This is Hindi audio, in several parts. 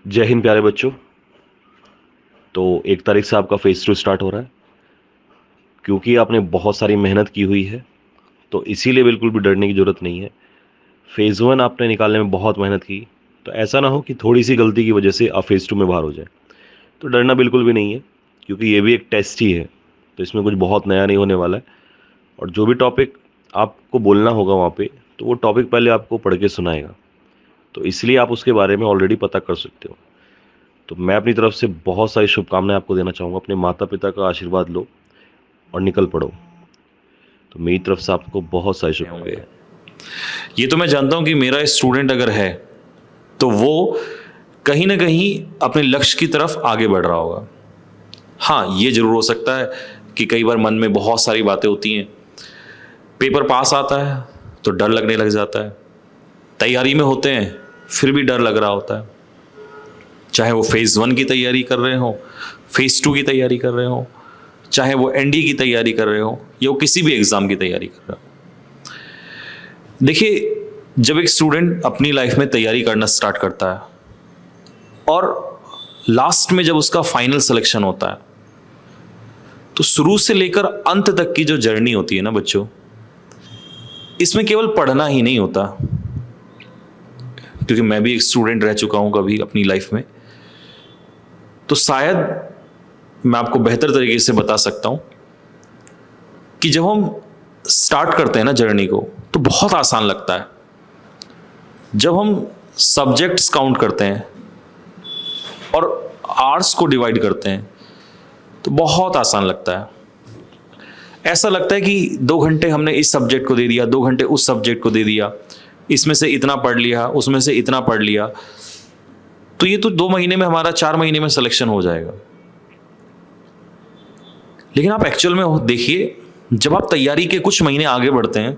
जय हिंद प्यारे बच्चों। तो 1 तारीख से आपका फेज 2 स्टार्ट हो रहा है। क्योंकि आपने बहुत सारी मेहनत की हुई है तो इसीलिए बिल्कुल भी डरने की ज़रूरत नहीं है। फेज़ 1 आपने निकालने में बहुत मेहनत की, तो ऐसा ना हो कि थोड़ी सी गलती की वजह से आप फेज़ 2 में बाहर हो जाए। तो डरना बिल्कुल भी नहीं है, क्योंकि ये भी एक टेस्ट ही है, तो इसमें कुछ बहुत नया नहीं होने वाला है। और जो भी टॉपिक आपको बोलना होगा वहाँ पे, तो वो टॉपिक पहले आपको पढ़ के सुनाएगा, तो इसलिए आप उसके बारे में ऑलरेडी पता कर सकते हो। तो मैं अपनी तरफ से बहुत सारी शुभकामनाएं आपको देना चाहूँगा। अपने माता पिता का आशीर्वाद लो और निकल पड़ो। तो मेरी तरफ से आपको बहुत सारी होंगे। शुभकामनाएं। ये तो मैं जानता हूं कि मेरा स्टूडेंट अगर है तो वो कहीं ना कहीं अपने लक्ष्य की तरफ आगे बढ़ रहा होगा। हाँ, ये जरूर हो सकता है कि कई बार मन में बहुत सारी बातें होती हैं, पेपर पास आता है तो डर लगने लग जाता है, तैयारी में होते हैं फिर भी डर लग रहा होता है, चाहे वो फेज 1 की तैयारी कर रहे हो, फेज 2 की तैयारी कर रहे हो, चाहे वो एनडी की तैयारी कर रहे हो या वो किसी भी एग्जाम की तैयारी कर रहे हो। देखिए, जब एक स्टूडेंट अपनी लाइफ में तैयारी करना स्टार्ट करता है और लास्ट में जब उसका फाइनल सिलेक्शन होता है, तो शुरू से लेकर अंत तक की जो जर्नी होती है ना बच्चों, इसमें केवल पढ़ना ही नहीं होता। क्योंकि मैं भी एक स्टूडेंट रह चुका हूं कभी अपनी लाइफ में, तो शायद मैं आपको बेहतर तरीके से बता सकता हूं कि जब हम स्टार्ट करते हैं ना जर्नी को, तो बहुत आसान लगता है। जब हम सब्जेक्ट्स काउंट करते हैं और आवर्स को डिवाइड करते हैं तो बहुत आसान लगता है। ऐसा लगता है कि 2 घंटे हमने इस सब्जेक्ट को दे दिया, 2 घंटे उस सब्जेक्ट को दे दिया, इसमें से इतना पढ़ लिया, उसमें से इतना पढ़ लिया, तो ये तो 2 महीने में हमारा 4 महीने में सिलेक्शन हो जाएगा। लेकिन आप एक्चुअल में देखिए, जब आप तैयारी के कुछ महीने आगे बढ़ते हैं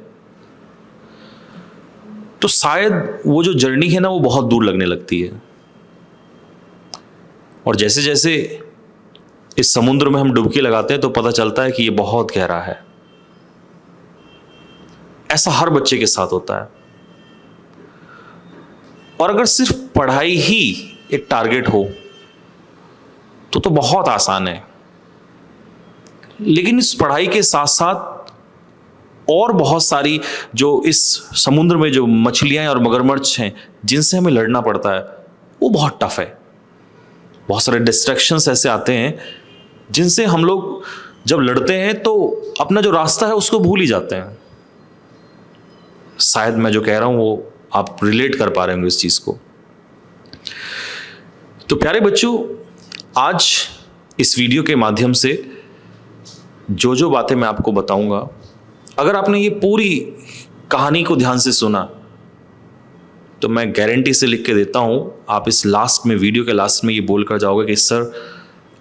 तो शायद वो जो जर्नी है ना, वो बहुत दूर लगने लगती है। और जैसे जैसे इस समुद्र में हम डुबकी लगाते हैं तो पता चलता है कि ये बहुत गहरा है। ऐसा हर बच्चे के साथ होता है। और अगर सिर्फ पढ़ाई ही एक टारगेट हो तो बहुत आसान है। लेकिन इस पढ़ाई के साथ साथ और बहुत सारी जो इस समुद्र में जो मछलियां और मगरमच्छ हैं जिनसे हमें लड़ना पड़ता है, वो बहुत टफ है। बहुत सारे डिस्ट्रैक्शंस ऐसे आते हैं जिनसे हम लोग जब लड़ते हैं तो अपना जो रास्ता है उसको भूल ही जाते हैं। शायद मैं जो कह रहा हूं वो आप रिलेट कर पा रहे होंगे इस चीज को। तो प्यारे बच्चों, आज इस वीडियो के माध्यम से जो जो बातें मैं आपको बताऊंगा, अगर आपने ये पूरी कहानी को ध्यान से सुना तो मैं गारंटी से लिख के देता हूं, आप इस लास्ट में, वीडियो के लास्ट में ये बोलकर जाओगे कि सर,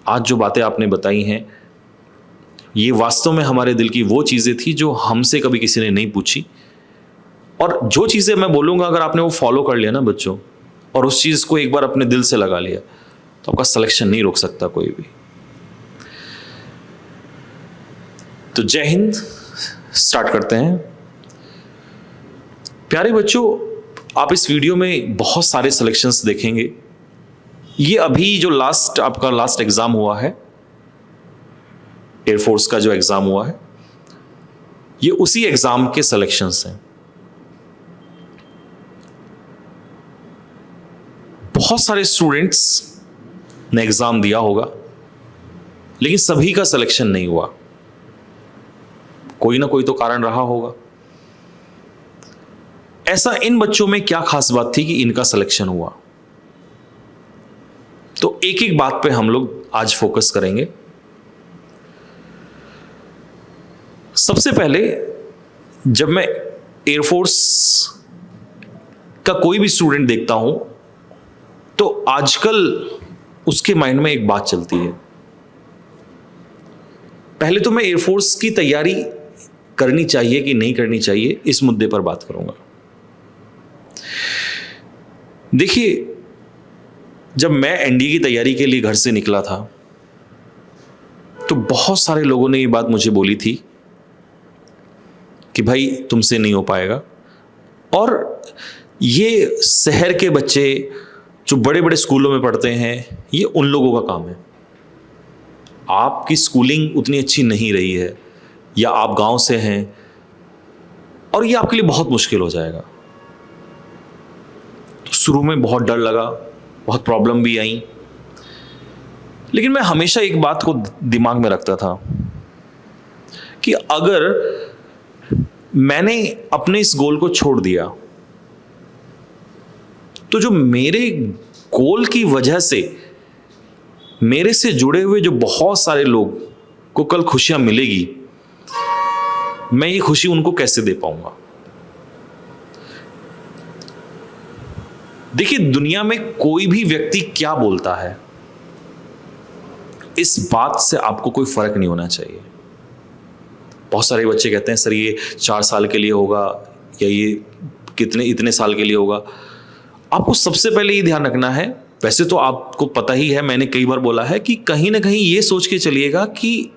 आज जो बातें आपने बताई हैं ये वास्तव में हमारे दिल की वो चीजें थी जो हमसे कभी किसी ने नहीं पूछी। और जो चीजें मैं बोलूंगा अगर आपने वो फॉलो कर लिया ना बच्चों, और उस चीज को एक बार अपने दिल से लगा लिया, तो आपका सिलेक्शन नहीं रोक सकता कोई भी। तो जय हिंद, स्टार्ट करते हैं। प्यारे बच्चों, आप इस वीडियो में बहुत सारे सिलेक्शंस देखेंगे। ये अभी जो आपका लास्ट एग्जाम हुआ है, एयरफोर्स का जो एग्जाम हुआ है, ये उसी एग्जाम के सिलेक्शंस हैं। बहुत सारे स्टूडेंट्स ने एग्जाम दिया होगा, लेकिन सभी का सिलेक्शन नहीं हुआ। कोई ना कोई तो कारण रहा होगा। ऐसा इन बच्चों में क्या खास बात थी कि इनका सिलेक्शन हुआ? तो एक एक बात पे हम लोग आज फोकस करेंगे। सबसे पहले, जब मैं एयरफोर्स का कोई भी स्टूडेंट देखता हूं तो आजकल उसके माइंड में एक बात चलती है। पहले तो मैं एयरफोर्स की तैयारी करनी चाहिए कि नहीं करनी चाहिए, इस मुद्दे पर बात करूंगा। देखिए, जब मैं एनडीए की तैयारी के लिए घर से निकला था तो बहुत सारे लोगों ने ये बात मुझे बोली थी कि भाई तुमसे नहीं हो पाएगा। और ये शहर के बच्चे जो बड़े बड़े स्कूलों में पढ़ते हैं, ये उन लोगों का काम है। आपकी स्कूलिंग उतनी अच्छी नहीं रही है, या आप गांव से हैं, और ये आपके लिए बहुत मुश्किल हो जाएगा। शुरू में बहुत डर लगा, बहुत प्रॉब्लम भी आई, लेकिन मैं हमेशा एक बात को दिमाग में रखता था कि अगर मैंने अपने इस गोल को छोड़ दिया, तो जो मेरे गोल की वजह से मेरे से जुड़े हुए जो बहुत सारे लोग को कल खुशियां मिलेगी, मैं ये खुशी उनको कैसे दे पाऊंगा। देखिए, दुनिया में कोई भी व्यक्ति क्या बोलता है, इस बात से आपको कोई फर्क नहीं होना चाहिए। बहुत सारे बच्चे कहते हैं सर ये 4 साल के लिए होगा, या ये इतने साल के लिए होगा। आपको सबसे पहले ये ध्यान रखना है, वैसे तो आपको पता ही है, मैंने कई बार बोला है कि कहीं ना कहीं ये सोच के चलिएगा कि,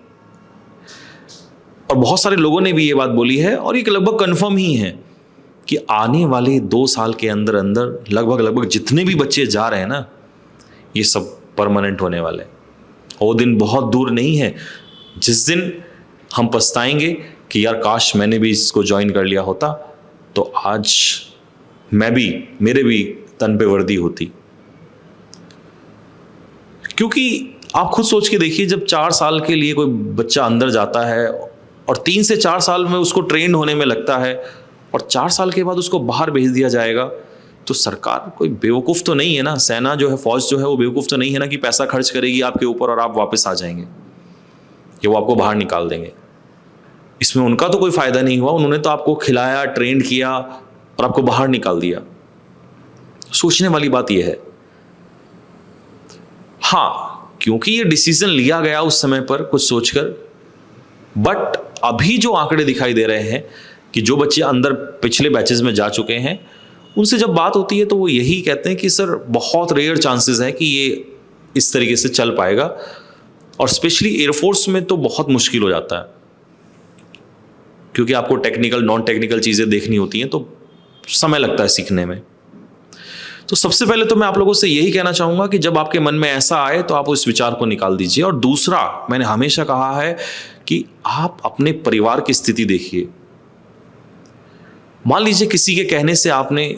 और बहुत सारे लोगों ने भी ये बात बोली है और ये लगभग कंफर्म ही है, कि आने वाले 2 साल के अंदर अंदर लगभग जितने भी बच्चे जा रहे हैं ना, ये सब परमानेंट होने वाले हैं। वो दिन बहुत दूर नहीं है जिस दिन हम पछताएंगे कि यार काश मैंने भी इसको ज्वाइन कर लिया होता, तो आज मेरे भी तन पे वर्दी होती। क्योंकि आप खुद सोच के देखिए, जब 4 साल के लिए कोई बच्चा अंदर जाता है और 3 से 4 साल में उसको ट्रेन होने में लगता है, और 4 साल के बाद उसको बाहर भेज दिया जाएगा, तो सरकार कोई बेवकूफ़ तो नहीं है ना, सेना जो है, फौज जो है, वो बेवकूफ़ तो नहीं है ना कि पैसा खर्च करेगी आपके ऊपर और आप वापस आ जाएंगे, या वो आपको बाहर निकाल देंगे। इसमें उनका तो कोई फ़ायदा नहीं हुआ, उन्होंने तो आपको खिलाया, ट्रेंड किया और आपको बाहर निकाल दिया। सोचने वाली बात यह है। हाँ, क्योंकि ये डिसीजन लिया गया उस समय पर कुछ सोचकर, बट अभी जो आंकड़े दिखाई दे रहे हैं कि जो बच्चे अंदर पिछले बैचेस में जा चुके हैं, उनसे जब बात होती है तो वो यही कहते हैं कि सर बहुत रेयर चांसेस है कि ये इस तरीके से चल पाएगा, और स्पेशली एयरफोर्स में तो बहुत मुश्किल हो जाता है, क्योंकि आपको टेक्निकल नॉन टेक्निकल चीज़ें देखनी होती हैं, तो समय लगता है सीखने में। तो सबसे पहले तो मैं आप लोगों से यही कहना चाहूँगा कि जब आपके मन में ऐसा आए तो आप उस विचार को निकाल दीजिए। और दूसरा, मैंने हमेशा कहा है कि आप अपने परिवार की स्थिति देखिए। मान लीजिए किसी के कहने से आपने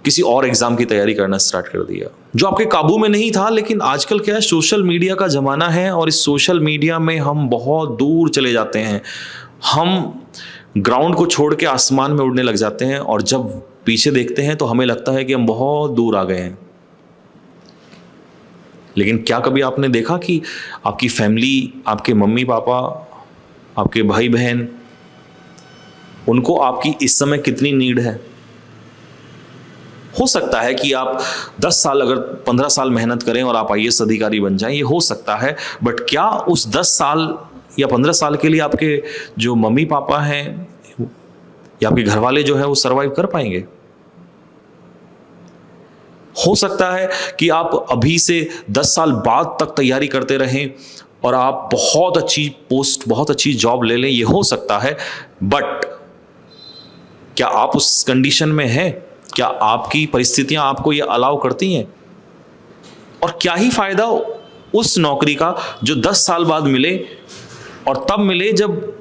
किसी और एग्जाम की तैयारी करना स्टार्ट कर दिया, जो आपके काबू में नहीं था, लेकिन आजकल क्या है, सोशल मीडिया का ज़माना है, और इस सोशल मीडिया में हम बहुत दूर चले जाते हैं। हम ग्राउंड को छोड़ के आसमान में उड़ने लग जाते हैं, और जब पीछे देखते हैं तो हमें लगता है कि हम बहुत दूर आ गए हैं। लेकिन क्या कभी आपने देखा कि आपकी फैमिली, आपके मम्मी पापा, आपके भाई बहन, उनको आपकी इस समय कितनी नीड है? हो सकता है कि आप 10 साल, अगर 15 साल मेहनत करें और आप आईएएस अधिकारी बन जाएं, ये हो सकता है, बट क्या उस 10 साल या 15 साल के लिए आपके जो मम्मी पापा हैं या आपके घर वाले जो है वो सरवाइव कर पाएंगे? हो सकता है कि आप अभी से 10 साल बाद तक तैयारी करते रहें और आप बहुत अच्छी पोस्ट, बहुत अच्छी जॉब ले लें, ये हो सकता है, बट क्या आप उस कंडीशन में हैं? क्या आपकी परिस्थितियां आपको ये अलाउ करती हैं? और क्या ही फायदा उस नौकरी का जो 10 साल बाद मिले, और तब मिले जब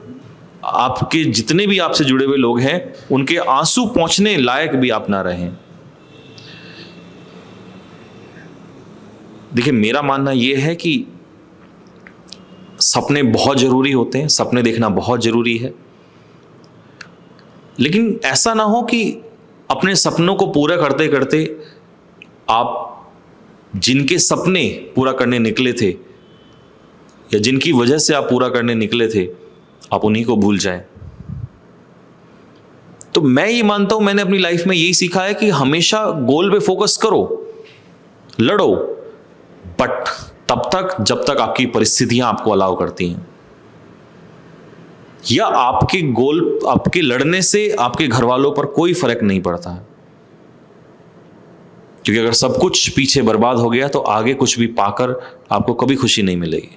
आपके जितने भी आपसे जुड़े हुए लोग हैं उनके आंसू पहुंचने लायक भी आप ना रहें। देखिए, मेरा मानना यह है कि सपने बहुत जरूरी होते हैं, सपने देखना बहुत जरूरी है, लेकिन ऐसा ना हो कि अपने सपनों को पूरा करते करते आप जिनके सपने पूरा करने निकले थे या जिनकी वजह से आप पूरा करने निकले थे, आप उन्हीं को भूल जाएं। तो मैं ये मानता हूं, मैंने अपनी लाइफ में यही सीखा है कि हमेशा गोल पे फोकस करो, लड़ो, बट तब तक जब तक आपकी परिस्थितियां आपको अलाउ करती हैं, या आपके गोल, आपके लड़ने से आपके घर वालों पर कोई फर्क नहीं पड़ता है। क्योंकि अगर सब कुछ पीछे बर्बाद हो गया तो आगे कुछ भी पाकर आपको कभी खुशी नहीं मिलेगी।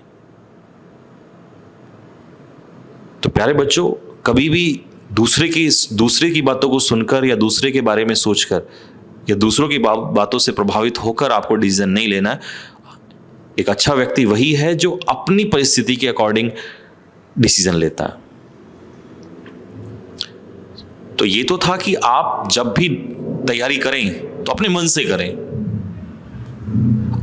तो प्यारे बच्चों, कभी भी दूसरे की बातों को सुनकर या दूसरे के बारे में सोचकर या दूसरों की बातों से प्रभावित होकर आपको डिसीजन नहीं लेना है। एक अच्छा व्यक्ति वही है जो अपनी परिस्थिति के अकॉर्डिंग डिसीजन लेता है। तो ये तो था कि आप जब भी तैयारी करें तो अपने मन से करें।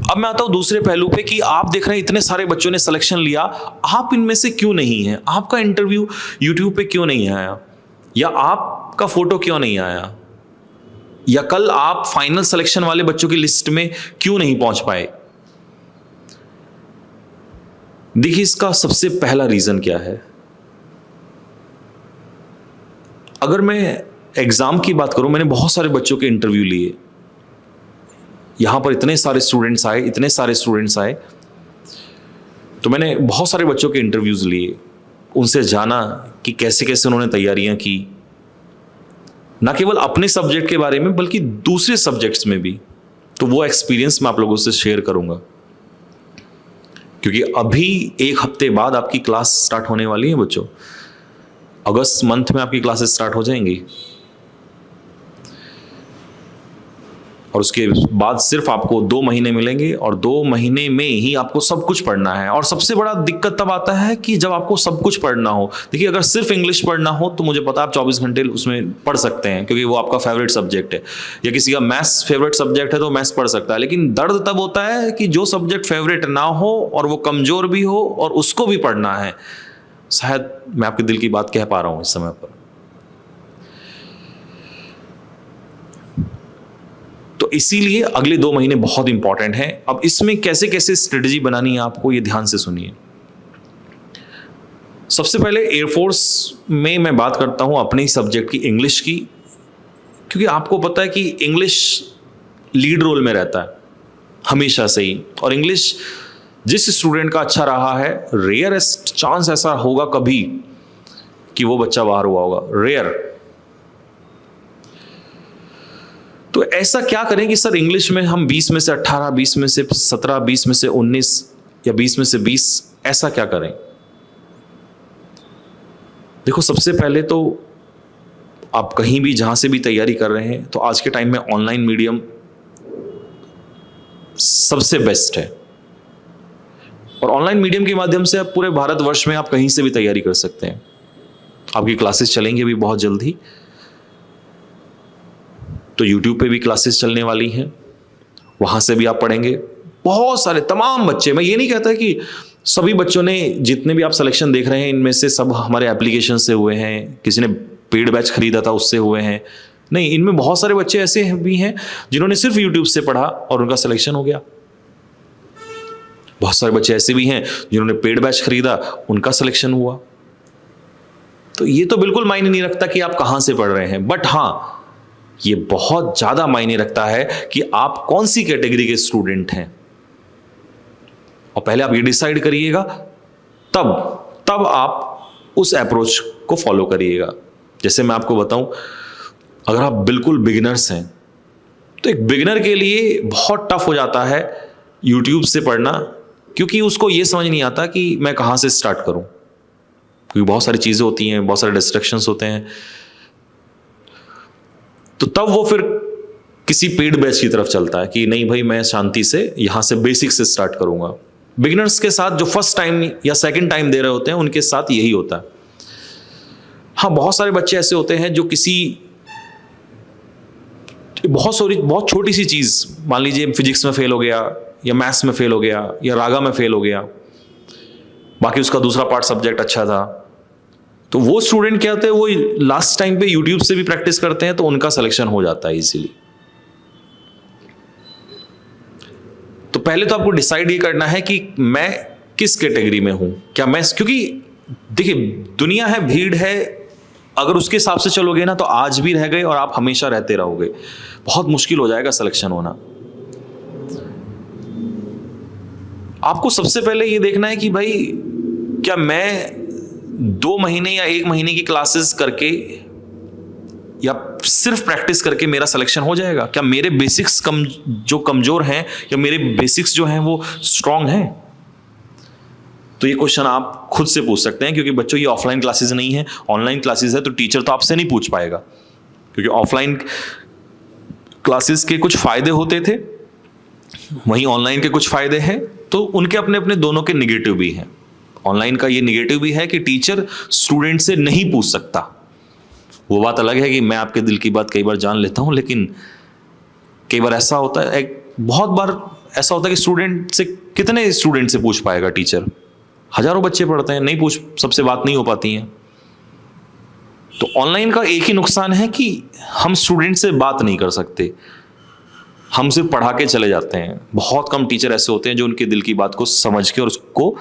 अब मैं आता हूं दूसरे पहलू पे कि आप देख रहे हैं इतने सारे बच्चों ने सिलेक्शन लिया, आप इनमें से क्यों नहीं हैं? आपका इंटरव्यू यूट्यूब पे क्यों नहीं आया, या आपका फोटो क्यों नहीं आया, या कल आप फाइनल सिलेक्शन वाले बच्चों की लिस्ट में क्यों नहीं पहुंच पाए? देखिए, इसका सबसे पहला रीजन क्या है। अगर मैं एग्जाम की बात करूं, मैंने बहुत सारे बच्चों के इंटरव्यू लिए, यहां पर इतने सारे स्टूडेंट्स आए, तो मैंने बहुत सारे बच्चों के इंटरव्यूज लिए, उनसे जाना कि कैसे कैसे उन्होंने तैयारियां की, ना केवल अपने सब्जेक्ट के बारे में बल्कि दूसरे सब्जेक्ट्स में भी। तो वो एक्सपीरियंस मैं आप लोगों से शेयर करूंगा, क्योंकि अभी एक हफ्ते बाद आपकी क्लास स्टार्ट होने वाली है बच्चों। अगस्त मंथ में आपकी क्लासेस स्टार्ट हो जाएंगी, और उसके बाद सिर्फ आपको 2 महीने मिलेंगे, और 2 महीने में ही आपको सब कुछ पढ़ना है। और सबसे बड़ा दिक्कत तब आता है कि जब आपको सब कुछ पढ़ना हो। देखिए, अगर सिर्फ इंग्लिश पढ़ना हो तो मुझे पता है आप 24 घंटे उसमें पढ़ सकते हैं, क्योंकि वो आपका फेवरेट सब्जेक्ट है, या किसी का मैथ्स फेवरेट सब्जेक्ट है तो मैथ्स पढ़ सकता है। लेकिन दर्द तब होता है कि जो सब्जेक्ट फेवरेट ना हो और वो कमजोर भी हो और उसको भी पढ़ना है। शायद मैं आपके दिल की बात कह पा रहा हूं इस समय पर। तो इसीलिए अगले 2 महीने बहुत इंपॉर्टेंट हैं। अब इसमें कैसे कैसे स्ट्रेटजी बनानी है आपको, ये ध्यान से सुनिए। सबसे पहले एयरफोर्स में मैं बात करता हूं अपने ही सब्जेक्ट की, इंग्लिश की, क्योंकि आपको पता है कि इंग्लिश लीड रोल में रहता है हमेशा से ही। और इंग्लिश जिस स्टूडेंट का अच्छा रहा है, रेयरेस्ट चांस ऐसा होगा कभी कि वो बच्चा बाहर हुआ होगा, रेयर। तो ऐसा क्या करें कि सर इंग्लिश में हम 20 में से 18, 20 में से 17, 20 में से 19 या 20 में से 20, ऐसा क्या करें? देखो, सबसे पहले तो आप कहीं भी जहां से भी तैयारी कर रहे हैं, तो आज के टाइम में ऑनलाइन मीडियम सबसे बेस्ट है। और ऑनलाइन मीडियम के माध्यम से आप पूरे भारतवर्ष में आप कहीं से भी तैयारी कर सकते हैं। आपकी क्लासेस चलेंगे भी बहुत जल्दी, तो YouTube पे भी क्लासेस चलने वाली हैं, वहां से भी आप पढ़ेंगे। बहुत सारे तमाम बच्चे, मैं ये नहीं कहता कि सभी बच्चों ने, जितने भी आप सिलेक्शन देख रहे हैं इनमें से सब हमारे एप्लीकेशन से हुए हैं, किसी ने पेड बैच खरीदा था उससे हुए हैं, नहीं। इनमें बहुत सारे बच्चे ऐसे भी हैं जिन्होंने सिर्फ YouTube से पढ़ा और उनका सिलेक्शन हो गया। बहुत सारे बच्चे ऐसे भी हैं जिन्होंने पेड बैच खरीदा, उनका सिलेक्शन हुआ। तो ये तो बिल्कुल मायने नहीं रखता कि आप कहां से पढ़ रहे हैं, बट हाँ, ये बहुत ज्यादा मायने रखता है कि आप कौन सी कैटेगरी के स्टूडेंट हैं। और पहले आप ये डिसाइड करिएगा, तब आप उस अप्रोच को फॉलो करिएगा। जैसे मैं आपको बताऊं, अगर आप बिल्कुल बिगिनर्स हैं, तो एक बिगिनर के लिए बहुत टफ हो जाता है YouTube से पढ़ना, क्योंकि उसको ये समझ नहीं आता कि मैं कहां से स्टार्ट करूं, क्योंकि बहुत सारी चीजें होती हैं, बहुत सारे डिस्ट्रैक्शंस होते हैं। तो तब वो फिर किसी पेड बैच की तरफ चलता है कि नहीं भाई, मैं शांति से यहां से बेसिक से स्टार्ट करूंगा। बिगिनर्स के साथ, जो फर्स्ट टाइम या सेकंड टाइम दे रहे होते हैं, उनके साथ यही होता है। हाँ, बहुत सारे बच्चे ऐसे होते हैं जो किसी बहुत छोटी सी चीज, मान लीजिए फिजिक्स में फेल हो गया, या मैथ्स में फेल हो गया, या रागा में फेल हो गया, बाकी उसका दूसरा पार्ट सब्जेक्ट अच्छा था, तो वो स्टूडेंट क्या होते हैं, वो लास्ट टाइम पे YouTube से भी प्रैक्टिस करते हैं, तो उनका सिलेक्शन हो जाता है इजीली। तो पहले तो आपको डिसाइड ये करना है कि मैं किस कैटेगरी में हूं, क्या मैं, क्योंकि देखिए दुनिया है, भीड़ है, अगर उसके हिसाब से चलोगे ना तो आज भी रह गए और आप हमेशा रहते रहोगे, बहुत मुश्किल हो जाएगा सिलेक्शन होना। आपको सबसे पहले ये देखना है कि भाई, क्या मैं 2 महीने या 1 महीने की क्लासेस करके या सिर्फ प्रैक्टिस करके मेरा सिलेक्शन हो जाएगा? क्या मेरे बेसिक्स जो कमजोर हैं, या मेरे बेसिक्स जो हैं वो स्ट्रांग हैं? तो ये क्वेश्चन आप खुद से पूछ सकते हैं, क्योंकि बच्चों ये ऑफलाइन क्लासेस नहीं है, ऑनलाइन क्लासेस है, तो टीचर तो आपसे नहीं पूछ पाएगा, क्योंकि ऑफलाइन क्लासेस के कुछ फायदे होते थे, वहीं ऑनलाइन के कुछ फायदे हैं, तो उनके अपने अपने दोनों के निगेटिव भी हैं। ऑनलाइन का ये निगेटिव भी है कि टीचर स्टूडेंट से नहीं पूछ सकता। वो बात अलग है कि मैं आपके दिल की बात कई बार जान लेता हूं, लेकिन कई बार ऐसा होता है, बहुत बार ऐसा होता है कि स्टूडेंट से, कितने स्टूडेंट से पूछ पाएगा टीचर? हजारों बच्चे पढ़ते हैं, नहीं पूछ, सबसे बात नहीं हो पाती है। तो ऑनलाइन का एक ही नुकसान है कि हम स्टूडेंट से बात नहीं कर सकते, हम सिर्फ पढ़ा के चले जाते हैं। बहुत कम टीचर ऐसे होते हैं जो उनके दिल की बात को समझ के और उसको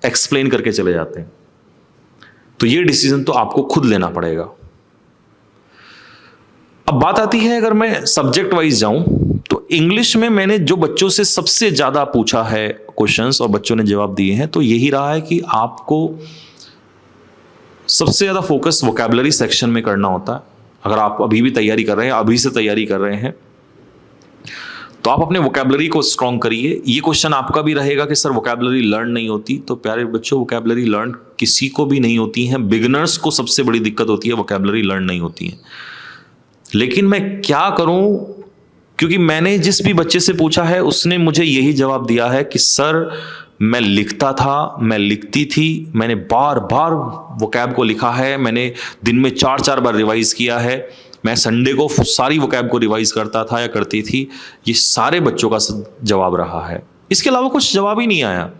एक्सप्लेन करके चले जाते हैं। तो ये डिसीजन तो आपको खुद लेना पड़ेगा। अब बात आती है, अगर मैं सब्जेक्ट वाइज जाऊं तो इंग्लिश में मैंने जो बच्चों से सबसे ज्यादा पूछा है क्वेश्चंस और बच्चों ने जवाब दिए हैं, तो यही रहा है कि आपको सबसे ज्यादा फोकस वोकैबुलरी सेक्शन में करना होता है। अगर आप अभी भी तैयारी कर रहे हैं, अभी से तैयारी कर रहे हैं, तो आप अपने वोकैबुलरी को स्ट्रॉन्ग करिए। ये क्वेश्चन आपका भी रहेगा कि सर वोकैबुलरी लर्न नहीं होती, तो प्यारे बच्चों, वोकैबुलरी लर्न किसी को भी नहीं होती है। बिगिनर्स को सबसे बड़ी दिक्कत होती है, वोकैबुलरी लर्न नहीं होती है। लेकिन मैं क्या करूं, क्योंकि मैंने जिस भी बच्चे से पूछा है उसने मुझे यही जवाब दिया है कि सर मैं लिखता था, मैं लिखती थी, मैंने बार बार वोकैब को लिखा है, मैंने दिन में 4-4 बार रिवाइज किया है, मैं संडे को सारी वोकैब को रिवाइज करता था या करती थी। ये सारे बच्चों का जवाब रहा है। इसके अलावा कुछ जवाब ही नहीं आया।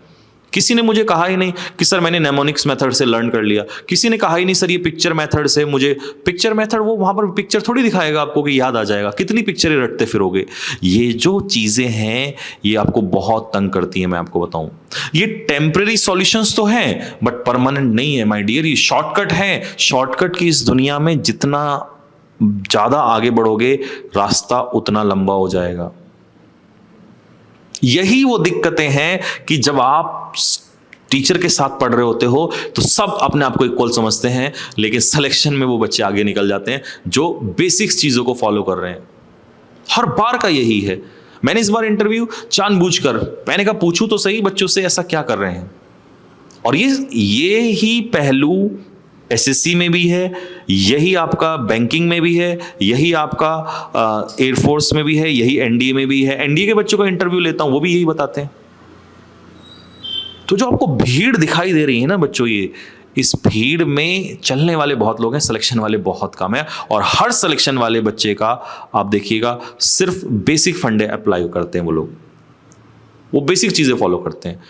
किसी ने मुझे कहा ही नहीं कि सर मैंने नेमोनिक्स मेथड से लर्न कर लिया। किसी ने कहा ही नहीं सर ये पिक्चर मेथड से, मुझे पिक्चर मेथड, वो वहां पर पिक्चर थोड़ी दिखाएगा आपको कि याद आ जाएगा, कितनी पिक्चरें रटते फिरोगे। ये जो चीजें हैं ये आपको बहुत तंग करती हैं, मैं आपको बताऊं। ये टेम्पररी सॉल्यूशंस तो हैं बट परमानेंट नहीं है माय डियर। ये शॉर्टकट है। शॉर्टकट की इस दुनिया में जितना ज्यादा आगे बढ़ोगे रास्ता उतना लंबा हो जाएगा। यही वो दिक्कतें हैं कि जब आप टीचर के साथ पढ़ रहे होते हो तो सब अपने आप को इक्वल समझते हैं, लेकिन सिलेक्शन में वो बच्चे आगे निकल जाते हैं जो बेसिक्स चीजों को फॉलो कर रहे हैं। हर बार का यही है। मैंने इस बार इंटरव्यू जानबूझकर, मैंने कहा पूछूं तो सही बच्चों से ऐसा क्या कर रहे हैं। और ये ही पहलू एसएससी में भी है, यही आपका बैंकिंग में भी है, यही आपका एयरफोर्स में भी है, यही एनडीए में भी है। एनडीए के बच्चों का इंटरव्यू लेता हूं, वो भी यही बताते हैं। तो जो आपको भीड़ दिखाई दे रही है ना बच्चों, ये इस भीड़ में चलने वाले बहुत लोग हैं, सिलेक्शन वाले बहुत कम है। और हर सिलेक्शन वाले बच्चे का आप देखिएगा सिर्फ बेसिक फंडे अप्लाई करते हैं वो लोग, वो बेसिक चीजें फॉलो करते हैं।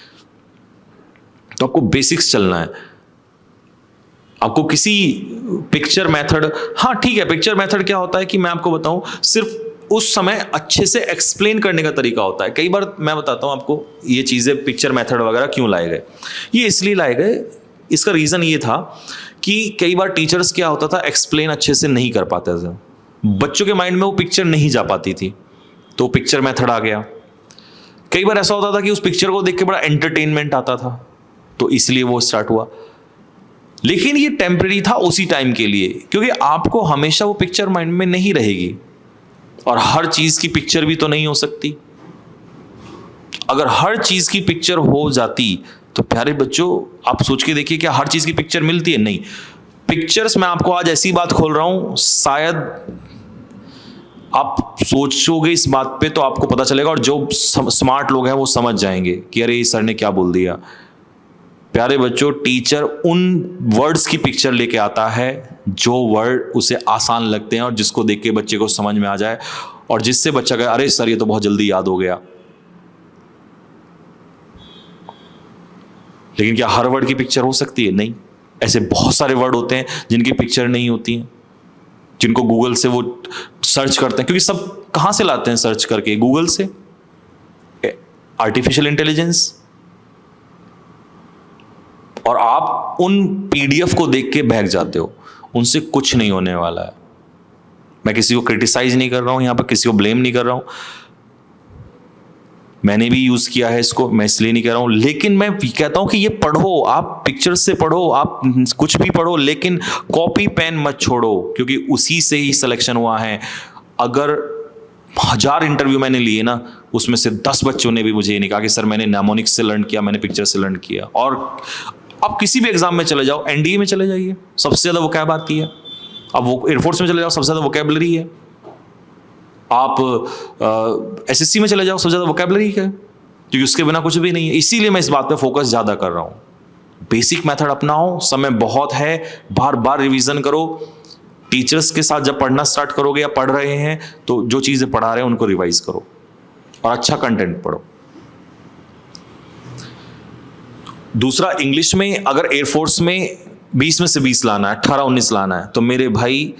तो आपको बेसिक्स चलना है। आपको किसी पिक्चर मेथड, हाँ ठीक है, पिक्चर मेथड क्या होता है कि मैं आपको बताऊं, सिर्फ उस समय अच्छे से एक्सप्लेन करने का तरीका होता है। कई बार मैं बताता हूं आपको ये चीजें, पिक्चर मेथड वगैरह क्यों लाए गए। ये इसलिए लाए गए, इसका रीजन ये था कि कई बार टीचर्स क्या होता था, एक्सप्लेन अच्छे से नहीं कर पाते थे, बच्चों के माइंड में वो पिक्चर नहीं जा पाती थी, तो पिक्चर मेथड आ गया। कई बार ऐसा होता था कि उस पिक्चर को देख के बड़ा एंटरटेनमेंट आता था, तो इसलिए वो स्टार्ट हुआ। लेकिन ये टेम्परेरी था उसी टाइम के लिए, क्योंकि आपको हमेशा वो पिक्चर माइंड में नहीं रहेगी और हर चीज की पिक्चर भी तो नहीं हो सकती। अगर हर चीज की पिक्चर हो जाती तो प्यारे बच्चों आप सोच के देखिए, क्या हर चीज की पिक्चर मिलती है? नहीं। पिक्चर्स, मैं आपको आज ऐसी बात खोल रहा हूं, शायद आप सोचोगे इस बात पे तो आपको पता चलेगा, और जो स्मार्ट लोग हैं वो समझ जाएंगे कि अरे इस सर ने क्या बोल दिया। प्यारे बच्चों, टीचर उन वर्ड्स की पिक्चर लेके आता है जो वर्ड उसे आसान लगते हैं और जिसको देख के बच्चे को समझ में आ जाए, और जिससे बच्चा कहे अरे सर ये तो बहुत जल्दी याद हो गया। लेकिन क्या हर वर्ड की पिक्चर हो सकती है? नहीं। ऐसे बहुत सारे वर्ड होते हैं जिनकी पिक्चर नहीं होती है, जिनको गूगल से वो सर्च करते हैं, क्योंकि सब कहां से लाते हैं सर्च करके? गूगल से, आर्टिफिशियल इंटेलिजेंस। और आप उन पीडीएफ को देख के बहक जाते हो, उनसे कुछ नहीं होने वाला है। मैं किसी को क्रिटिसाइज नहीं कर रहा हूं यहां पर, किसी को ब्लेम नहीं कर रहा हूं, मैंने भी यूज किया है इसको, मैं इसलिए नहीं कह रहा हूं। लेकिन मैं कहता हूं कि ये पढ़ो, आप पिक्चर से पढ़ो, आप कुछ भी पढ़ो, लेकिन कॉपी पेन मत छोड़ो, क्योंकि उसी से ही सिलेक्शन हुआ है। अगर 1000 इंटरव्यू मैंने लिए ना, उसमें से 10 बच्चों ने भी मुझे ये नहीं कहा कि सर मैंने नेमोनिक्स से लर्न किया, मैंने पिक्चर से लर्न किया। और आप किसी भी एग्जाम में चले जाओ, एनडीए में चले जाइए, सबसे ज्यादा वोकैब आती है। अब वो एयरफोर्स में चले जाओ, सबसे ज्यादा वोकैबुलरी है। आप एसएससी में चले जाओ, सबसे ज्यादा वोकैबुलरी है, क्योंकि उसके बिना कुछ भी नहीं है। इसीलिए मैं इस बात पे फोकस ज्यादा कर रहा हूं। बेसिक मेथड अपनाओ, समय बहुत है, बार बार रिवीजन करो। टीचर्स के साथ जब पढ़ना स्टार्ट करोगे या पढ़ रहे हैं तो जो चीजें पढ़ा रहे हैं उनको रिवाइज करो और अच्छा कंटेंट पढ़ो। दूसरा, इंग्लिश में अगर एयरफोर्स में 20 में से 20 लाना है, 18-19 लाना है, तो मेरे भाई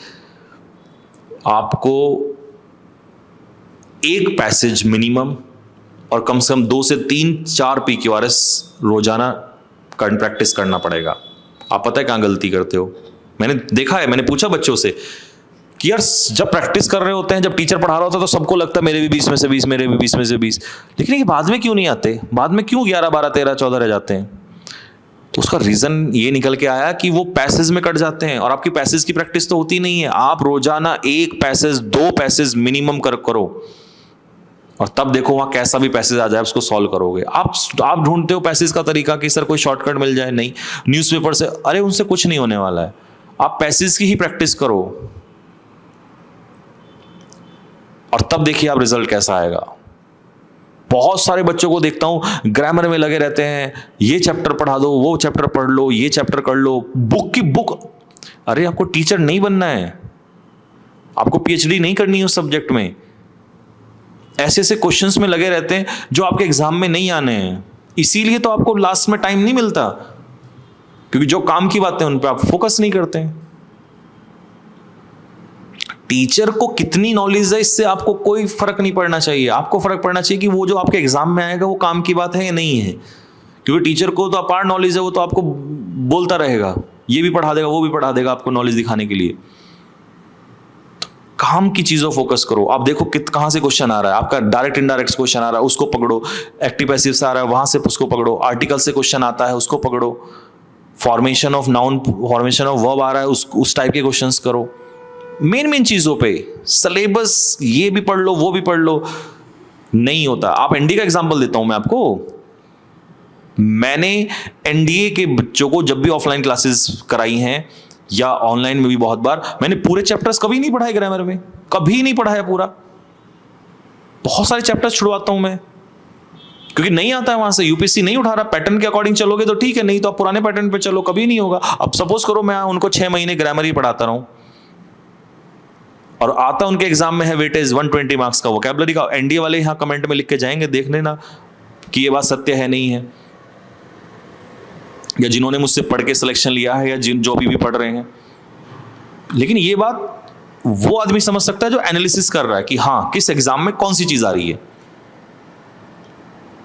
आपको एक पैसेज मिनिमम और कम से कम 2 से 3-4 PQRS रोजाना प्रैक्टिस करना पड़ेगा। आप पता है कहां गलती करते हो? मैंने देखा है, मैंने पूछा बच्चों से कि यार जब प्रैक्टिस कर रहे होते हैं, जब टीचर पढ़ा रहा होता है तो सबको लगता है मेरे भी 20 में से 20, मेरे भी 20 में से 20, लेकिन ये बाद में क्यों नहीं आते? बाद में क्यों 11, 12, 13, 14 रह जाते हैं? तो उसका रीजन ये निकल के आया कि वो पैसेज में कट जाते हैं और आपकी पैसेज की प्रैक्टिस तो होती नहीं है। आप रोजाना 1 पैसेज 2 पैसेज मिनिमम करो और तब देखो वहां कैसा भी पैसेज आ जाए उसको सॉल्व करोगे। आप ढूंढते हो पैसेज का तरीका कि सर कोई शॉर्टकट मिल जाए, नहीं, न्यूज़पेपर से, अरे उनसे कुछ नहीं होने वाला है। आप पैसेज की ही प्रैक्टिस करो और तब देखिए आप रिजल्ट कैसा आएगा। बहुत सारे बच्चों को देखता हूं ग्रामर में लगे रहते हैं, ये चैप्टर पढ़ा दो, वो चैप्टर पढ़ लो, ये चैप्टर कर लो, बुक की बुक। अरे आपको टीचर नहीं बनना है, आपको PhD नहीं करनी है उस सब्जेक्ट में। ऐसे ऐसे क्वेश्चंस में लगे रहते हैं जो आपके एग्जाम में नहीं आने हैं। इसीलिए तो आपको लास्ट में टाइम नहीं मिलता, क्योंकि जो काम की बातें उन पर आप फोकस नहीं करते हैं। टीचर को कितनी नॉलेज है इससे आपको कोई फर्क नहीं पड़ना चाहिए। आपको फर्क पड़ना चाहिए कि वो जो आपके एग्जाम में आएगा वो काम की बात है या नहीं है। क्योंकि टीचर को तो अपार नॉलेज है, वो तो आपको बोलता रहेगा, ये भी पढ़ा देगा वो भी पढ़ा देगा आपको नॉलेज दिखाने के लिए। तो काम की चीजों फोकस करो। आप देखो कहां से क्वेश्चन आ रहा है, आपका डायरेक्ट इनडायरेक्ट क्वेश्चन आ रहा है उसको पकड़ो, एक्टिव पैसिव से आ रहा है वहां से उसको पकड़ो, आर्टिकल से क्वेश्चन आता है उसको पकड़ो, formation of noun, formation of verb आ रहा है उस टाइप के क्वेश्चंस करो। मेन चीजों पे सिलेबस ये भी पढ़ लो वो भी पढ़ लो, नहीं होता। आप एनडीए का एग्जांपल देता हूं मैं आपको। मैंने एनडीए के बच्चों को जब भी ऑफलाइन क्लासेस कराई हैं या ऑनलाइन में भी बहुत बार, मैंने पूरे चैप्टर्स कभी नहीं पढ़ाए ग्रामर में, कभी नहीं पढ़ाया पूरा। बहुत सारे चैप्टर्स छुड़वाता हूं मैं, क्योंकि नहीं आता है वहां से, यूपीएससी नहीं उठा रहा। पैटर्न के अकॉर्डिंग चलोगे तो ठीक है, नहीं तो आप पुराने पैटर्न पे चलो, कभी नहीं होगा। अब सपोज करो मैं उनको 6 महीने ग्रामर ही पढ़ाता रहूं और आता उनके एग्जाम में है वेटेज 120 मार्क्स का वोकैबुलरी का, एनडीए वाले यहां कमेंट में लिख के जाएंगे, देख लेना कि ये बात सत्य है नहीं है, या जिन्होंने मुझसे पढ़ के सिलेक्शन लिया है या जो अभी भी पढ़ रहे हैं। लेकिन ये बात वो आदमी समझ सकता है जो एनालिसिस कर रहा है कि हाँ किस एग्जाम में कौन सी चीज आ रही है।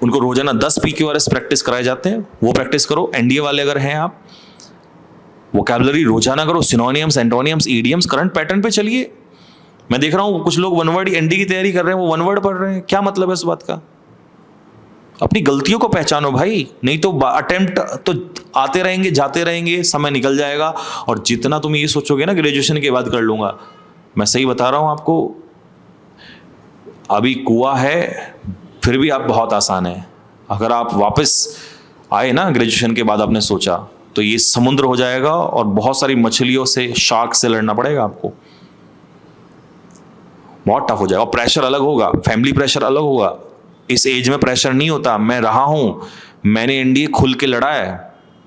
उनको रोजाना 10 PQRS प्रैक्टिस कराए जाते हैं, वो प्रैक्टिस करो। एनडीए वाले अगर हैं आप, वोकैबुलरी रोजाना करो, सिनोनियम्स, एंटोनियम्स, ईडियम्स, करंट पैटर्न पे चलिए। मैं देख रहा हूं कुछ लोग वन वर्ड एनडी की तैयारी कर रहे हैं, वो वन वर्ड पढ़ रहे हैं, क्या मतलब है इस बात का? अपनी गलतियों को पहचानो भाई, नहीं तो अटेम्प्ट तो आते रहेंगे जाते रहेंगे, समय निकल जाएगा। और जितना तुम ये सोचोगे ना ग्रेजुएशन के बाद कर लूंगा, मैं सही बता रहा हूं आपको, अभी कुआं है फिर भी आप बहुत आसान है। अगर आप वापस आए ना ग्रेजुएशन के बाद, आपने सोचा, तो ये समुद्र हो जाएगा और बहुत सारी मछलियों से, शार्क से लड़ना पड़ेगा आपको, बहुत टफ हो जाएगा। और प्रेशर अलग होगा, फैमिली प्रेशर अलग होगा। इस एज में प्रेशर नहीं होता, मैं रहा हूं, मैंने एनडीए खुल के लड़ा है,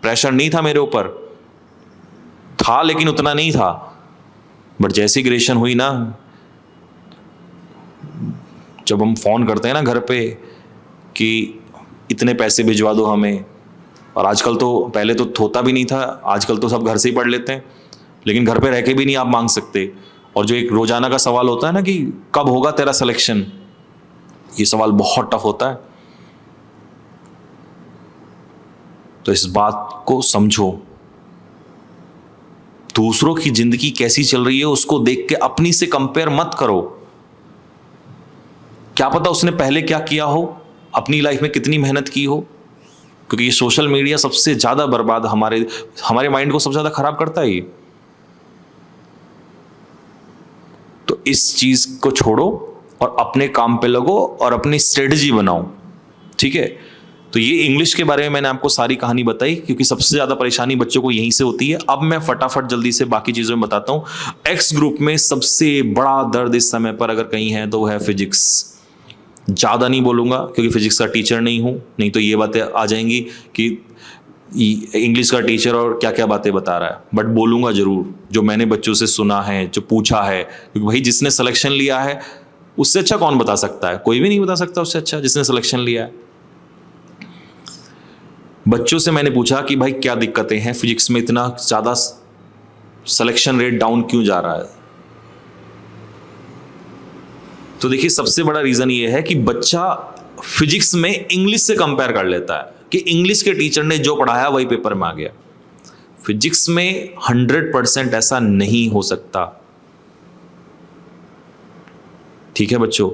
प्रेशर नहीं था मेरे ऊपर, था लेकिन उतना नहीं था। बट जैसी ग्रेजुएशन हुई ना, जब हम फोन करते हैं ना घर पे कि इतने पैसे भिजवा दो हमें, और आजकल तो, पहले तो होता भी नहीं था, आजकल तो सब घर से ही पढ़ लेते हैं, लेकिन घर पे रह के भी नहीं आप मांग सकते। और जो एक रोजाना का सवाल होता है ना कि कब होगा तेरा सिलेक्शन, ये सवाल बहुत टफ होता है। तो इस बात को समझो, दूसरों की जिंदगी कैसी चल रही है उसको देख के अपनी से कंपेयर मत करो। क्या पता उसने पहले क्या किया हो, अपनी लाइफ में कितनी मेहनत की हो, क्योंकि ये सोशल मीडिया सबसे ज्यादा बर्बाद, हमारे माइंड को सबसे ज्यादा खराब करता है ये। तो इस चीज को छोड़ो और अपने काम पे लगो और अपनी स्ट्रेटजी बनाओ, ठीक है? तो ये इंग्लिश के बारे में मैंने आपको सारी कहानी बताई, क्योंकि सबसे ज़्यादा परेशानी बच्चों को यहीं से होती है। अब मैं फटाफट जल्दी से बाकी चीज़ों में बताता हूँ। एक्स ग्रुप में सबसे बड़ा दर्द इस समय पर अगर कहीं है तो वो है फिजिक्स। ज़्यादा नहीं बोलूँगा क्योंकि फिजिक्स का टीचर नहीं हूँ, नहीं तो ये बातें आ जाएंगी कि इंग्लिश का टीचर और क्या क्या बातें बता रहा है, बट बोलूँगा ज़रूर जो मैंने बच्चों से सुना है, जो पूछा है, क्योंकि भाई जिसने सिलेक्शन लिया है उससे अच्छा कौन बता सकता है? कोई भी नहीं बता सकता उससे अच्छा जिसने सिलेक्शन लिया है। बच्चों से मैंने पूछा कि भाई क्या दिक्कतें हैं, फिजिक्स में इतना ज़्यादा सिलेक्शन रेट डाउन क्यों जा रहा है? तो देखिए सबसे बड़ा रीज़न ये है कि बच्चा फिजिक्स में इंग्लिश से कंपेयर कर लेता है कि इंग्लिश के टीचर ने जो पढ़ाया वही पेपर में आ गया। फिजिक्स में 100% ऐसा नहीं हो सकता। ठीक है बच्चों,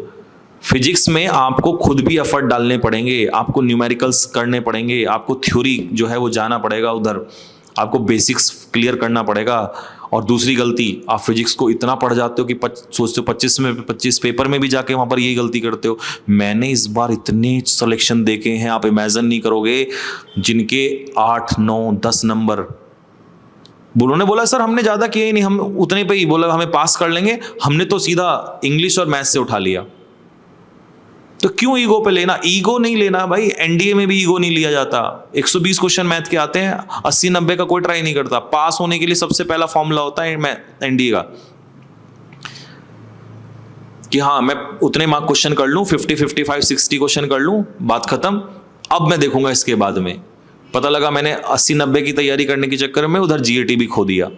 फिजिक्स में आपको खुद भी एफर्ट डालने पड़ेंगे, आपको न्यूमेरिकल्स करने पड़ेंगे, आपको थ्योरी जो है वो जाना पड़ेगा, उधर आपको बेसिक्स क्लियर करना पड़ेगा। और दूसरी गलती, आप फिजिक्स को इतना पढ़ जाते हो कि सोचते हो 25 पेपर में भी जाके वहां पर यही गलती करते हो। मैंने इस बार इतने सिलेक्शन देखे हैं, आप इमेजिन नहीं करोगे, जिनके 8, 9, 10 नंबर। उन्होंने बोला सर हमने ज़्यादा किया ही नहीं, हम उतने पे ही, बोला हमें पास कर लेंगे, हमने तो सीधा इंग्लिश और मैथ्स से उठा लिया। तो क्यों ईगो पे लेना? ईगो नहीं लेना भाई, एनडीए में भी ईगो नहीं लिया जाता। 120 क्वेश्चन मैथ के आते हैं, 80-90 का कोई ट्राई नहीं करता। पास होने के लिए सबसे पहला फॉर्मूला होता है एनडीए का कि हाँ मैं उतने मार्क क्वेश्चन कर लूं, 50, 55, 60 क्वेश्चन कर लूं, बात खत्म। अब मैं देखूंगा इसके बाद में। पता लगा मैंने 80-90 की तैयारी करने के चक्कर में उधर जीएटी भी खो दिया।